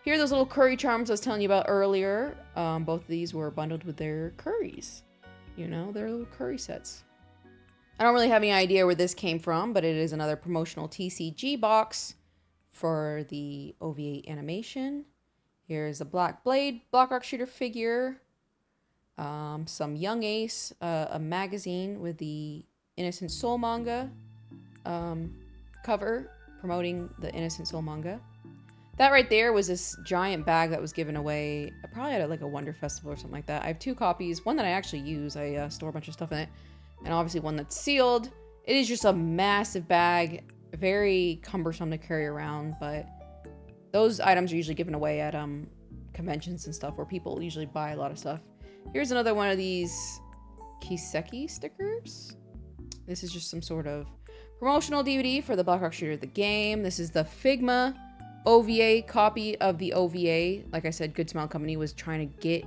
A: Here are those little curry charms I was telling you about earlier. Both of these were bundled with their curries. You know, their little curry sets. I don't really have any idea where this came from, but it is another promotional TCG box for the OVA animation. Here's a Black Blade Blackrock Shooter figure. Some Young Ace, a magazine with the Innocent Soul manga cover promoting the Innocent Soul manga. That right there was this giant bag that was given away probably at like a Wonder Festival or something like that. I have 2 copies, one that I actually use. I store a bunch of stuff in it, and obviously one that's sealed. It is just a massive bag, very cumbersome to carry around, but Those items are usually given away at conventions and stuff where people usually buy a lot of stuff. Here's another one of these Kiseki stickers. This is just some sort of promotional DVD for the Black Rock Shooter the game. This is the Figma OVA copy of the OVA. Like I said, Good Smile Company was trying to get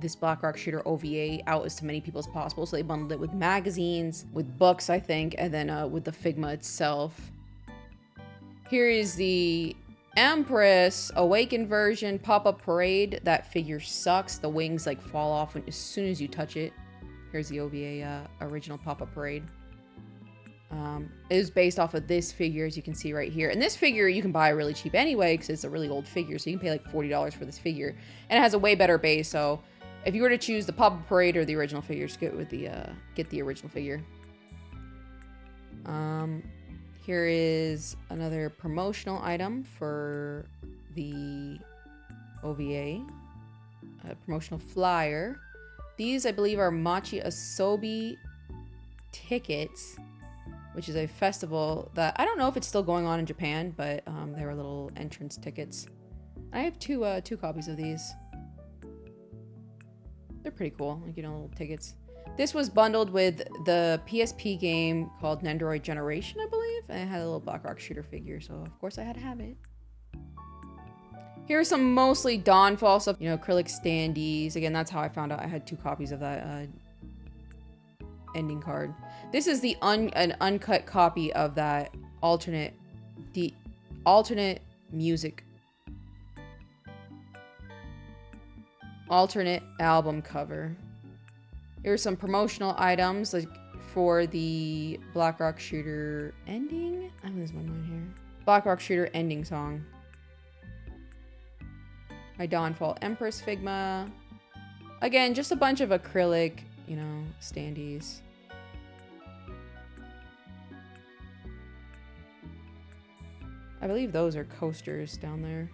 A: this Black Rock Shooter OVA out as to many people as possible. So they bundled it with magazines, with books, I think, and then with the Figma itself. Here is the Empress Awakened version pop-up parade. That figure sucks. The wings like fall off as soon as you touch it. Here's the OVA original pop-up parade. It was based off of this figure, as you can see right here. And this figure you can buy really cheap anyway because it's a really old figure. So you can pay like $40 for this figure. And it has a way better base. So if you were to choose the pop-up parade or the original figure, just get with the original figure. Here is another promotional item for the OVA. A promotional flyer. These, I believe, are Machi Asobi tickets, which is a festival that I don't know if it's still going on in Japan, but they were little entrance tickets. I have two copies of these. They're pretty cool, like, you know, little tickets. This was bundled with the PSP game called Nendoroid Generation, I believe, and it had a little Black Rock Shooter figure, so of course I had to have it. Here's some mostly Dawnfall stuff, you know, acrylic standees. Again, that's how I found out I had 2 copies of that ending card. This is the an uncut copy of that alternate album cover. Here's some promotional items like for the Black Rock Shooter ending. I'm losing my mind here. Black Rock Shooter ending song. My Dawnfall Empress Figma. Again, just a bunch of acrylic, you know, standees. I believe those are coasters down there.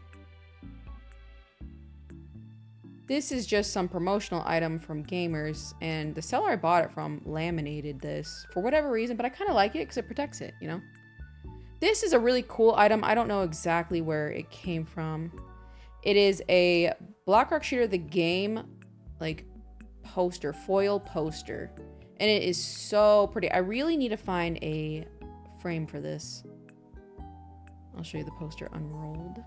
A: This is just some promotional item from gamers, and the seller I bought it from laminated this for whatever reason, but I kind of like it because it protects it, you know? This is a really cool item. I don't know exactly where it came from. It is a Black Rock Shooter the game, like, poster, foil poster. And it is so pretty. I really need to find a frame for this. I'll show you the poster unrolled.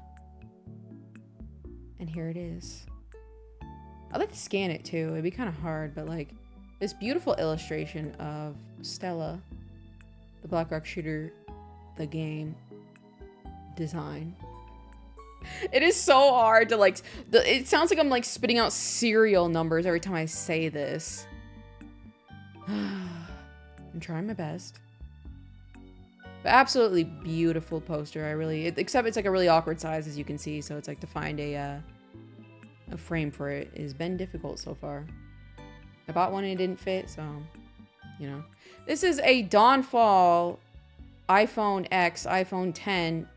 A: And here it is. I'd like to scan it too. It'd be kind of hard, but like this beautiful illustration of Stella, the Black Rock Shooter, the game design. It is so hard to like, it sounds like I'm like spitting out serial numbers every time I say this. I'm trying my best. But absolutely beautiful poster. I really, except it's like a really awkward size as you can see. So it's like to find a frame for it has been difficult so far. I bought one and it didn't fit, so, you know. This is a Dawnfall iPhone X, iPhone 10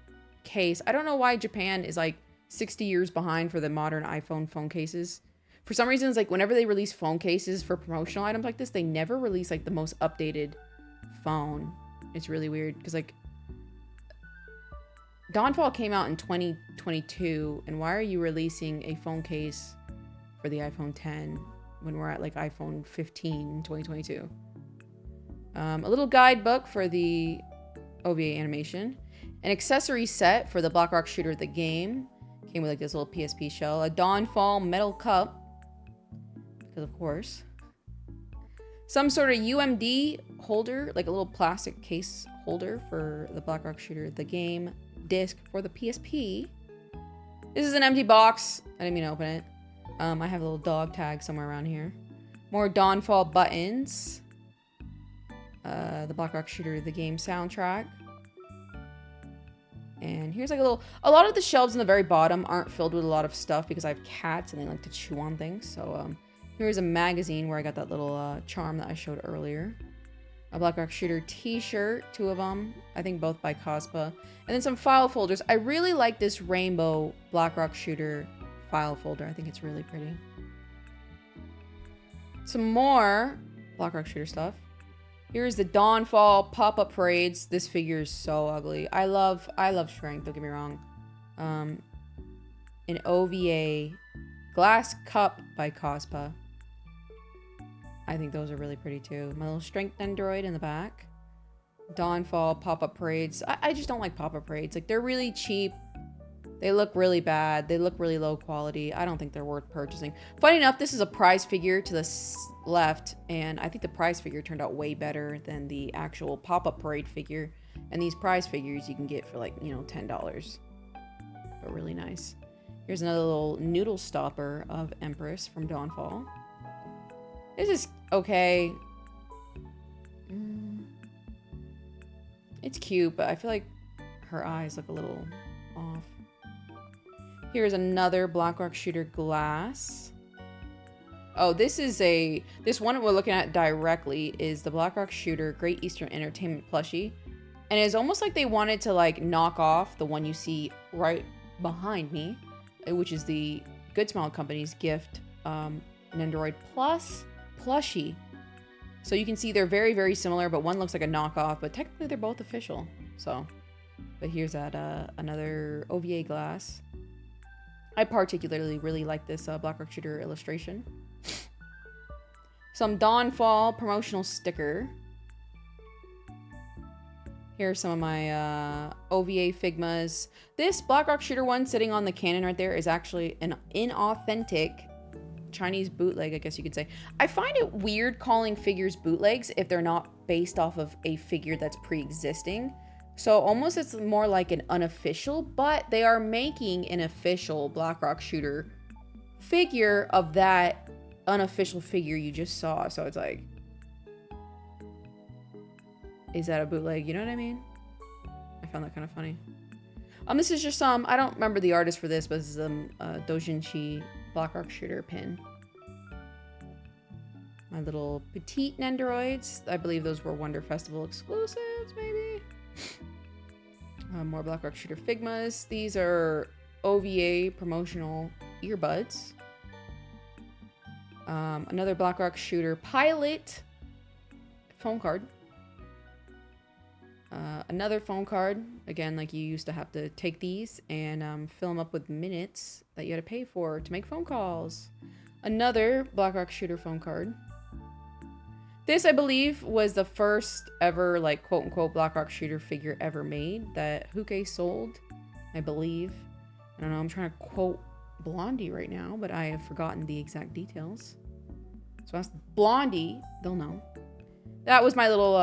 A: case. I don't know why Japan is like 60 years behind for the modern iPhone phone cases. For some reason, it's like whenever they release phone cases for promotional items like this, they never release like the most updated phone. It's really weird because like Dawnfall came out in 2022, and why are you releasing a phone case for the iPhone 10 when we're at like iPhone 15 in 2022? A little guidebook for the OVA animation. An accessory set for the Black Rock Shooter the game. Came with like this little PSP shell. A Dawnfall metal cup. Because of course. Some sort of UMD holder, like a little plastic case holder for the Black Rock Shooter the game disc for the PSP. This is an empty box. I didn't mean to open it. I have a little dog tag somewhere around here. More Dawnfall buttons. The Black Rock Shooter the game soundtrack. And here's like a lot of the shelves in the very bottom aren't filled with a lot of stuff because I have cats and they like to chew on things. So here's a magazine where I got that little charm that I showed earlier. A Black Rock Shooter t-shirt, 2 of them. I think both by Cospa. And then some file folders. I really like this rainbow Black Rock Shooter file folder. I think it's really pretty. Some more Black Rock Shooter stuff. Here's the Dawnfall pop-up parades. This figure is so ugly. I love strength, don't get me wrong. an OVA glass cup by Cospa. I think those are really pretty too. My little strength android in the back. Dawnfall pop-up parades. I just don't like pop-up parades. Like, they're really cheap. They look really bad. They look really low quality. I don't think they're worth purchasing. Funny enough, this is a prize figure to the left, and I think the prize figure turned out way better than the actual pop-up parade figure. And these prize figures you can get for, like, you know, $10. But really nice. Here's another little noodle stopper of Empress from Dawnfall. This is okay. It's cute, but I feel like her eyes look a little off. Here's another Blackrock Shooter glass. Oh, this one we're looking at directly is the Blackrock Shooter Great Eastern Entertainment plushie. And it's almost like they wanted to like knock off the one you see right behind me, which is the Good Smile Company's gift Nendoroid Plus plushie. So you can see they're very, very similar, but one looks like a knockoff, but technically they're both official. So, but here's that another OVA glass. I particularly really like this Blackrock Shooter illustration. Some Dawnfall promotional sticker. Here's some of my OVA Figmas. This Blackrock Shooter one sitting on the cannon right there is actually an inauthentic Chinese bootleg, I guess you could say. I find it weird calling figures bootlegs if they're not based off of a figure that's pre-existing. So almost it's more like an unofficial, but they are making an official Blackrock Shooter figure of that unofficial figure you just saw. So it's like, is that a bootleg? You know what I mean? I found that kind of funny. This is just some, I don't remember the artist for this, but this is Dojinshi Blackrock Shooter pin. My little petite Nendoroids. I believe those were Wonder Festival exclusives, maybe. More Blackrock Shooter Figmas. These are OVA promotional earbuds. Another Blackrock Shooter pilot phone card. Another phone card. Again, like you used to have to take these and fill them up with minutes that you had to pay for to make phone calls. Another Blackrock Shooter phone card. This, I believe, was the first ever, like, quote-unquote Blackrock Shooter figure ever made that Huke sold, I believe. I don't know, I'm trying to quote Blondie right now, but I have forgotten the exact details. So ask Blondie, they'll know. That was my little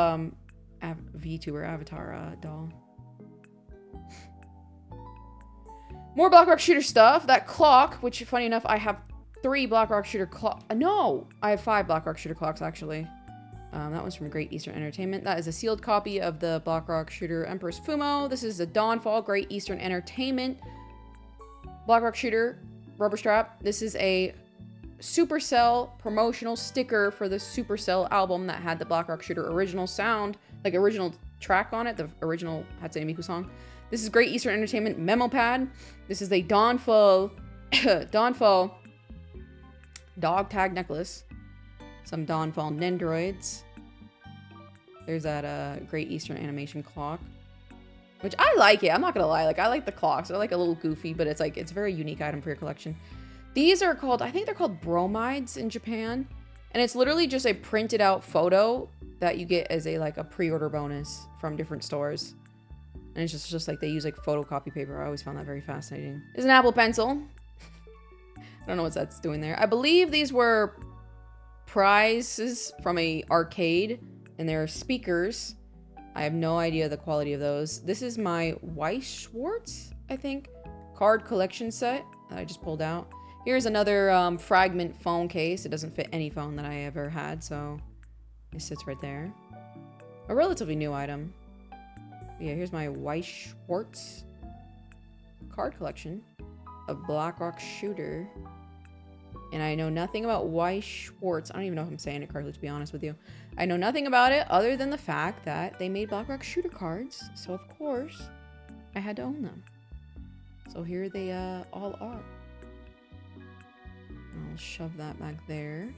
A: VTuber avatar doll. More Blackrock Shooter stuff. That clock, which, funny enough, I have 3 Blackrock Shooter clock. No, I have 5 Blackrock Shooter clocks, actually. That one's from Great Eastern Entertainment. That is a sealed copy of the Blackrock Shooter Empress Fumo. This is a Dawnfall Great Eastern Entertainment Blackrock Shooter rubber strap. This is a Supercell promotional sticker for the Supercell album that had the Blackrock Shooter original sound, like original track on it, the original Hatsune Miku song. This is Great Eastern Entertainment memo pad. This is a Dawnfall Dawnfall dog tag necklace. Some Dawnfall Nendoroids. There's that Great Eastern Animation clock, which I like it. I'm not gonna lie. Like, I like the clocks. They're like a little goofy, but it's like, it's a very unique item for your collection. These are called, I think they're called bromides in Japan. And it's literally just a printed out photo that you get as a, like, a pre-order bonus from different stores. And it's just like they use like photocopy paper. I always found that very fascinating. There's an Apple Pencil. I don't know what that's doing there. I believe these were prizes from a arcade, and they're speakers. I have no idea the quality of those. This is my Schwarz, I think, card collection set that I just pulled out. Here's another fragment phone case. It doesn't fit any phone that I ever had, so it sits right there. A relatively new item. Yeah, here's my Schwarz card collection of Blackrock Shooter. And I know nothing about Schwarz. I don't even know if I'm saying it correctly, to be honest with you. I know nothing about it other than the fact that they made Blackrock Shooter cards. So, of course, I had to own them. So here they all are. I'll shove that back there.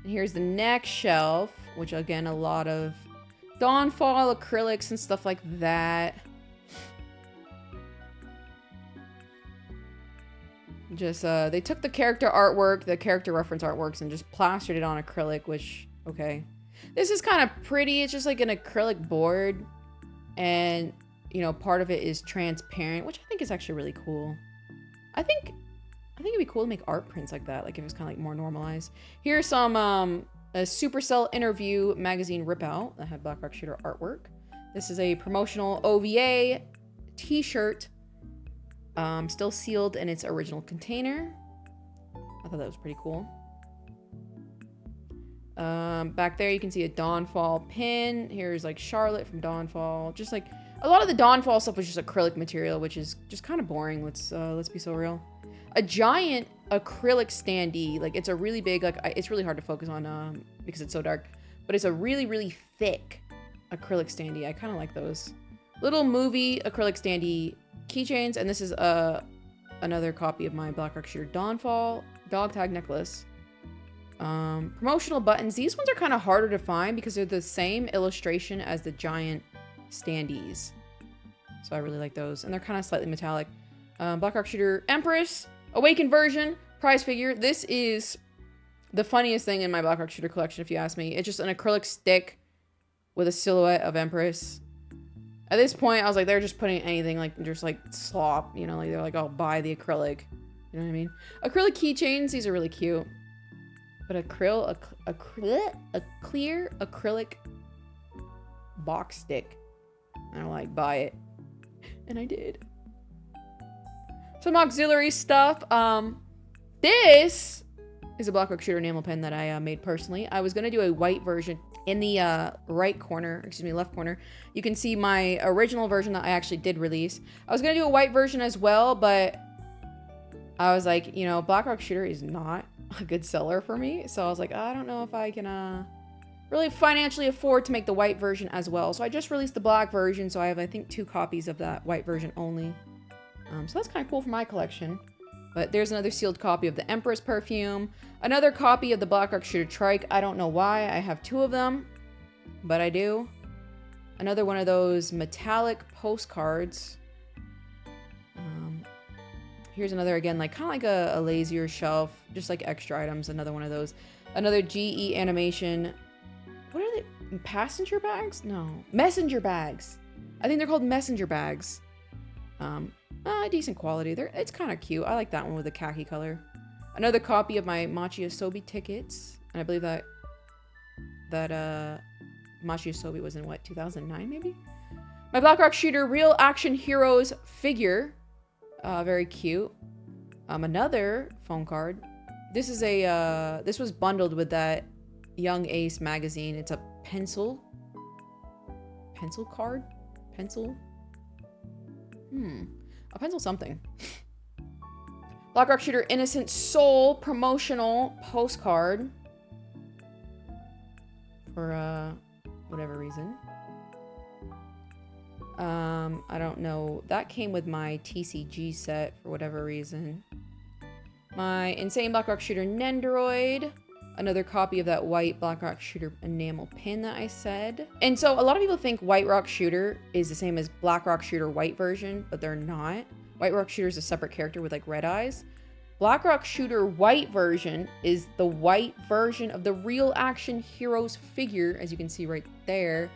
A: And here's the next shelf, which, again, a lot of Dawnfall acrylics and stuff like that. Just, they took the character artwork, the character reference artworks, and just plastered it on acrylic, which, okay. This is kind of pretty. It's just like an acrylic board. And, you know, part of it is transparent, which I think is actually really cool. I think it'd be cool to make art prints like that, like if it was kind of like more normalized. Here's some a Supercell interview magazine rip out that had Black Rock Shooter artwork. This is a promotional OVA t-shirt, still sealed in its original container. I thought that was pretty cool. Back there you can see a Dawnfall pin. Here's like Charlotte from Dawnfall. Just like a lot of the Dawnfall stuff was just acrylic material, which is just kind of boring. Let's be so real. A giant acrylic standee. Like it's a really big, like it's really hard to focus on because it's so dark, but it's a really, really thick acrylic standee. I kind of like those. Little movie acrylic standee keychains. And this is another copy of my Black Rock Shooter Dawnfall dog tag necklace. Promotional buttons. These ones are kind of harder to find because they're the same illustration as the giant standees. So I really like those. And they're kind of slightly metallic. Black Rock Shooter Empress Awakened version prize figure. This is the funniest thing in my Black Rock Shooter collection, if you ask me. It's just an acrylic stick with a silhouette of Empress. At this point, I was like, they're just putting anything, like, just like slop, you know, like they're like, I'll buy the acrylic. You know what I mean? Acrylic keychains. These are really cute. But a clear acrylic box stick. And I'm like, buy it. And I did. Some auxiliary stuff. This is a Black Rock Shooter enamel pen that I made personally. I was going to do a white version. In the left corner, you can see my original version that I actually did release. I was going to do a white version as well, but I was like, you know, Black Rock Shooter is not a good seller for me. So I was like, I don't know if I can really financially afford to make the white version as well. So I just released the black version. So I have, I think, 2 copies of that white version only. So that's kind of cool for my collection. But there's another sealed copy of the Empress perfume. Another copy of the Black Rock Shooter trike. I don't know why I have 2 of them, but I do. Another one of those metallic postcards. Here's another, again, like kind of like a lazier shelf, just like extra items. Another one of those. Another GE animation. What are they? Passenger bags? No. Messenger bags. I think they're called messenger bags. Decent quality. It's kind of cute. I like that one with the khaki color. Another copy of my Machi Asobi tickets. And I believe that Machi Asobi was in, what, 2009 maybe? My Black Rock Shooter Real Action Heroes figure. Very cute. Another phone card. This is this was bundled with that Young Ace magazine. It's a pencil card? Pencil? A pencil something. Black Rock Shooter Innocent Soul promotional postcard. For, whatever reason. I don't know. That came with my TCG set for whatever reason. My Insane Black Rock Shooter Nendoroid. Another copy of that white Black Rock Shooter enamel pin that I said. And so a lot of people think White Rock Shooter is the same as Black Rock Shooter white version, but they're not. White Rock Shooter is a separate character with like red eyes. Black Rock Shooter white version is the white version of the Real Action Heroes figure, as you can see right there.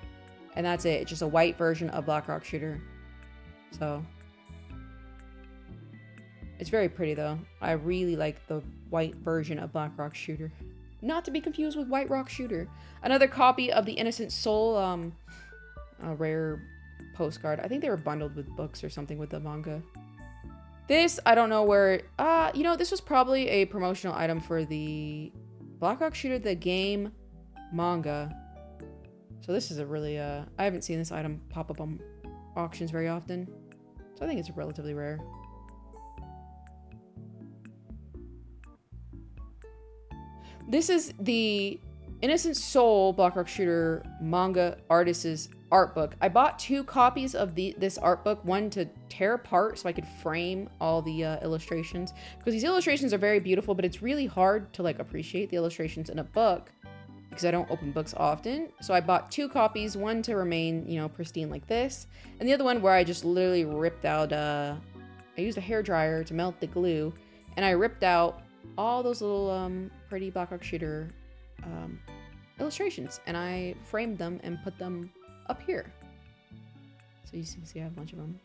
A: And that's it. It's just a white version of Black Rock Shooter. So it's very pretty though. I really like the white version of Black Rock Shooter. Not to be confused with White Rock Shooter. Another copy of the Innocent Soul, a rare postcard. I think they were bundled with books or something with the manga. This, I don't know where, you know, this was probably a promotional item for the Black Rock Shooter, the game manga. So this is a really, I haven't seen this item pop up on auctions very often. So I think it's relatively rare. This is the Innocent Soul Black Rock Shooter manga artist's art book. I bought 2 copies of this art book, one to tear apart so I could frame all the illustrations, because these illustrations are very beautiful, but it's really hard to like appreciate the illustrations in a book because I don't open books often. So I bought 2 copies, one to remain, you know, pristine like this, and the other one where I just literally ripped out, I used a hairdryer to melt the glue, and I ripped out all those little pretty Black Rock Shooter illustrations, and I framed them and put them up here. So you can see I have a bunch of them.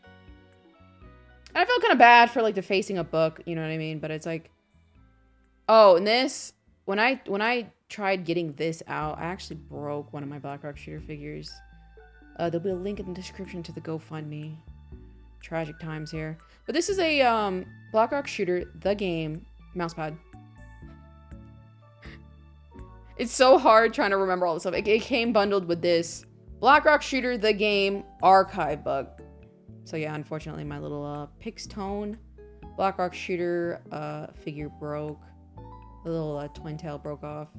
A: And I felt kind of bad for like defacing a book, you know what I mean? But it's like, oh, and this, when I tried getting this out, I actually broke one of my Black Rock Shooter figures. There'll be a link in the description to the GoFundMe. Tragic times here. But this is a Black Rock Shooter, the game, mousepad. It's so hard trying to remember all this stuff. It came bundled with this Black Rock Shooter, the game, archive book. So yeah, unfortunately, my little Pixtone Black Rock Shooter figure broke. The little twin tail broke off.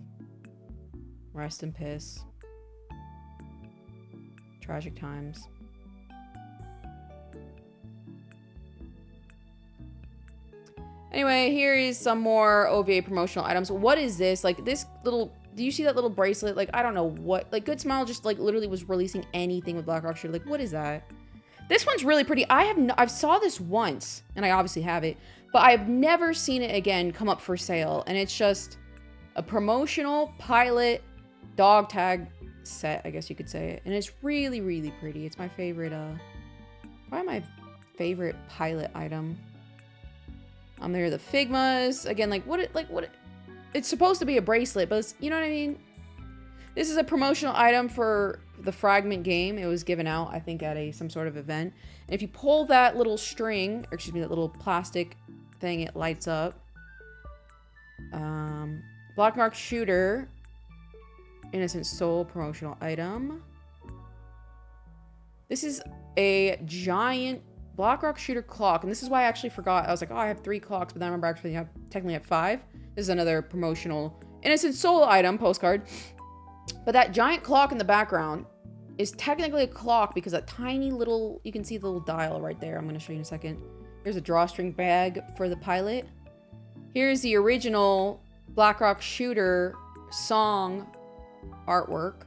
A: Rest in piss. Tragic times. Anyway, here is some more OVA promotional items. What is this? Like this little, do you see that little bracelet? Like, I don't know what, like Good Smile just like literally was releasing anything with Black Rock Shooter. Like, what is that? This one's really pretty. I've saw this once, and I obviously have it, but I've never seen it again come up for sale. And it's just a promotional pilot dog tag set, I guess you could say it. And it's really, really pretty. It's my favorite, probably my favorite pilot item. There are the Figmas. Again, it's supposed to be a bracelet, but it's, you know what I mean? This is a promotional item for the Fragment game. It was given out, I think, at some sort of event. And if you pull that little string, or excuse me, that little plastic thing, it lights up. Black Rock Shooter, Innocent Soul promotional item. This is a giant Black Rock Shooter clock, and this is why I actually forgot. I was like, oh, I have 3 clocks, but then I remember actually I technically have 5. This is another promotional Innocent Soul item postcard. But that giant clock in the background is technically a clock because that tiny little, you can see the little dial right there. I'm going to show you in a second. Here's a drawstring bag for the pilot. Here's the original Black Rock Shooter song artwork.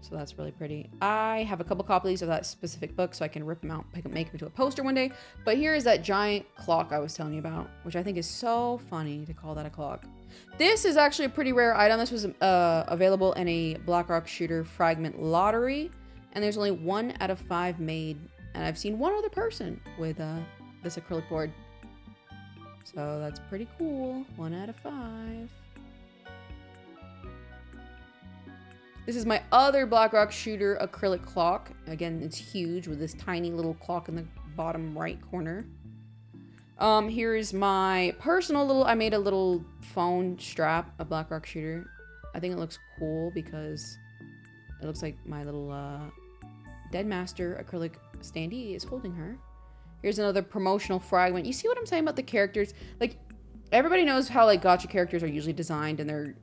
A: So that's really pretty. I have a couple copies of that specific book so I can rip them out, make them into a poster one day. But here is that giant clock I was telling you about, which I think is so funny to call that a clock. This is actually a pretty rare item. This was available in a Black Rock Shooter fragment lottery, and there's only 1 out of 5 made. And I've seen one other person with this acrylic board. So that's pretty cool. 1 out of 5. This is my other Black Rock Shooter acrylic clock. Again, it's huge with this tiny little clock in the bottom right corner. Here's my personal little, I made a little phone strap, a Black Rock Shooter. I think it looks cool because it looks like my little Deadmaster acrylic standee is holding her. Here's another promotional fragment. You see what I'm saying about the characters? Like, everybody knows how like gacha characters are usually designed, and they're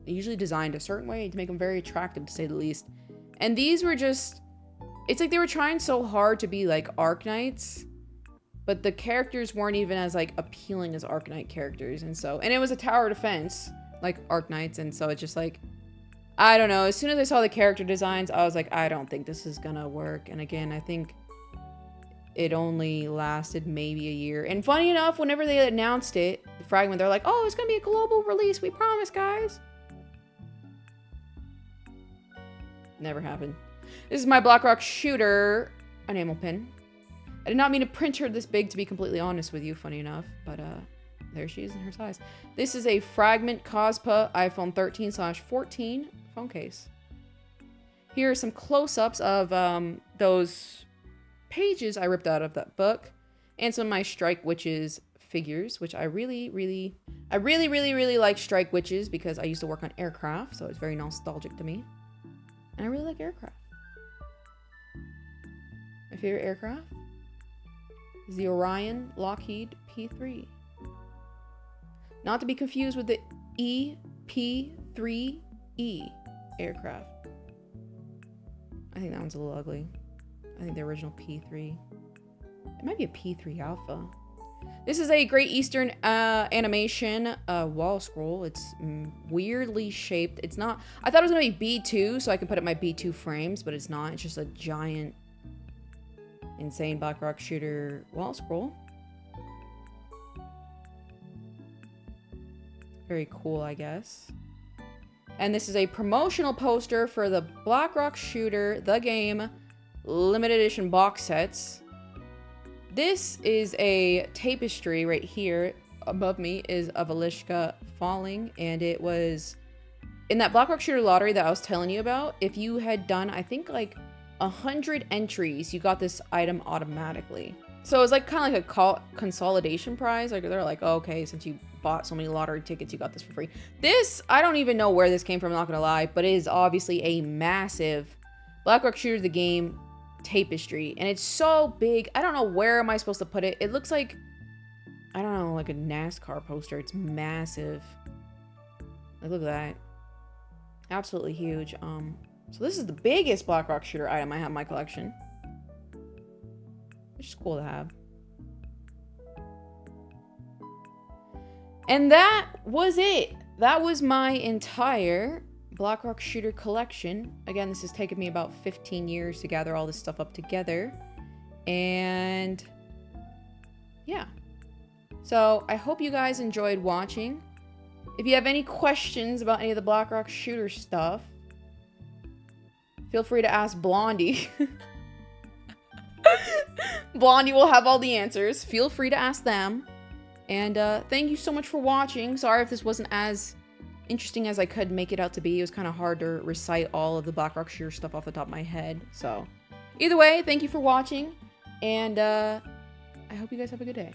A: usually designed a certain way to make them very attractive, to say the least. And these were just, it's like they were trying so hard to be like Arknights, but the characters weren't even as like appealing as Arknight characters. And it was a tower defense like Arknights, and so it's just like, I don't know, as soon as I saw the character designs, I was like, I don't think this is gonna work. And again, I think it only lasted maybe a year. And funny enough, whenever they announced it, the fragment, they're like, oh, it's gonna be a global release, we promise, guys. Never happened. This is my Black Rock Shooter enamel pin. I did not mean to print her this big, to be completely honest with you, funny enough, but there she is in her size. This is a Fragment Cospa iPhone 13/14 phone case. Here are some close-ups of those pages I ripped out of that book, and some of my Strike Witches figures, which I really like Strike Witches because I used to work on aircraft, so it's very nostalgic to me. And I really like aircraft. My favorite aircraft is the Orion Lockheed P3. Not to be confused with the EP3E aircraft. I think that one's a little ugly. I think the original P3. It might be a P3 Alpha. This is a Great Eastern animation wall scroll. It's weirdly shaped. It's not, I thought it was going to be B2 so I could put up my B2 frames, but it's not. It's just a giant, insane Black Rock Shooter wall scroll. Very cool, I guess. And this is a promotional poster for the Blackrock Shooter, the game, limited edition box sets. This is a tapestry right here. Above me is a Valishka falling, and it was in that Blackrock Shooter lottery that I was telling you about. If you had done, I think, like 100 entries, you got this item automatically. So it was like kind of like a consolidation prize. Like they're like, oh, okay, since you bought so many lottery tickets, you got this for free. This, I don't even know where this came from, I'm not gonna lie, but it is obviously a massive Blackrock Shooter the game tapestry, and it's so big. I don't know where am I supposed to put it. It looks like, I don't know, like a NASCAR poster. It's massive. Like, look at that. Absolutely huge. So this is the biggest Blackrock Shooter item I have in my collection. It's just cool to have. And that was it. That was my entire Blackrock Shooter collection. Again, this has taken me about 15 years to gather all this stuff up together. And yeah. So I hope you guys enjoyed watching. If you have any questions about any of the Blackrock Shooter stuff, feel free to ask Blondie. Blondie will have all the answers. Feel free to ask them. And thank you so much for watching. Sorry if this wasn't as interesting as I could make it out to be. It was kind of hard to recite all of the Blackrock Shooter stuff off the top of my head. So either way, thank you for watching. And I hope you guys have a good day.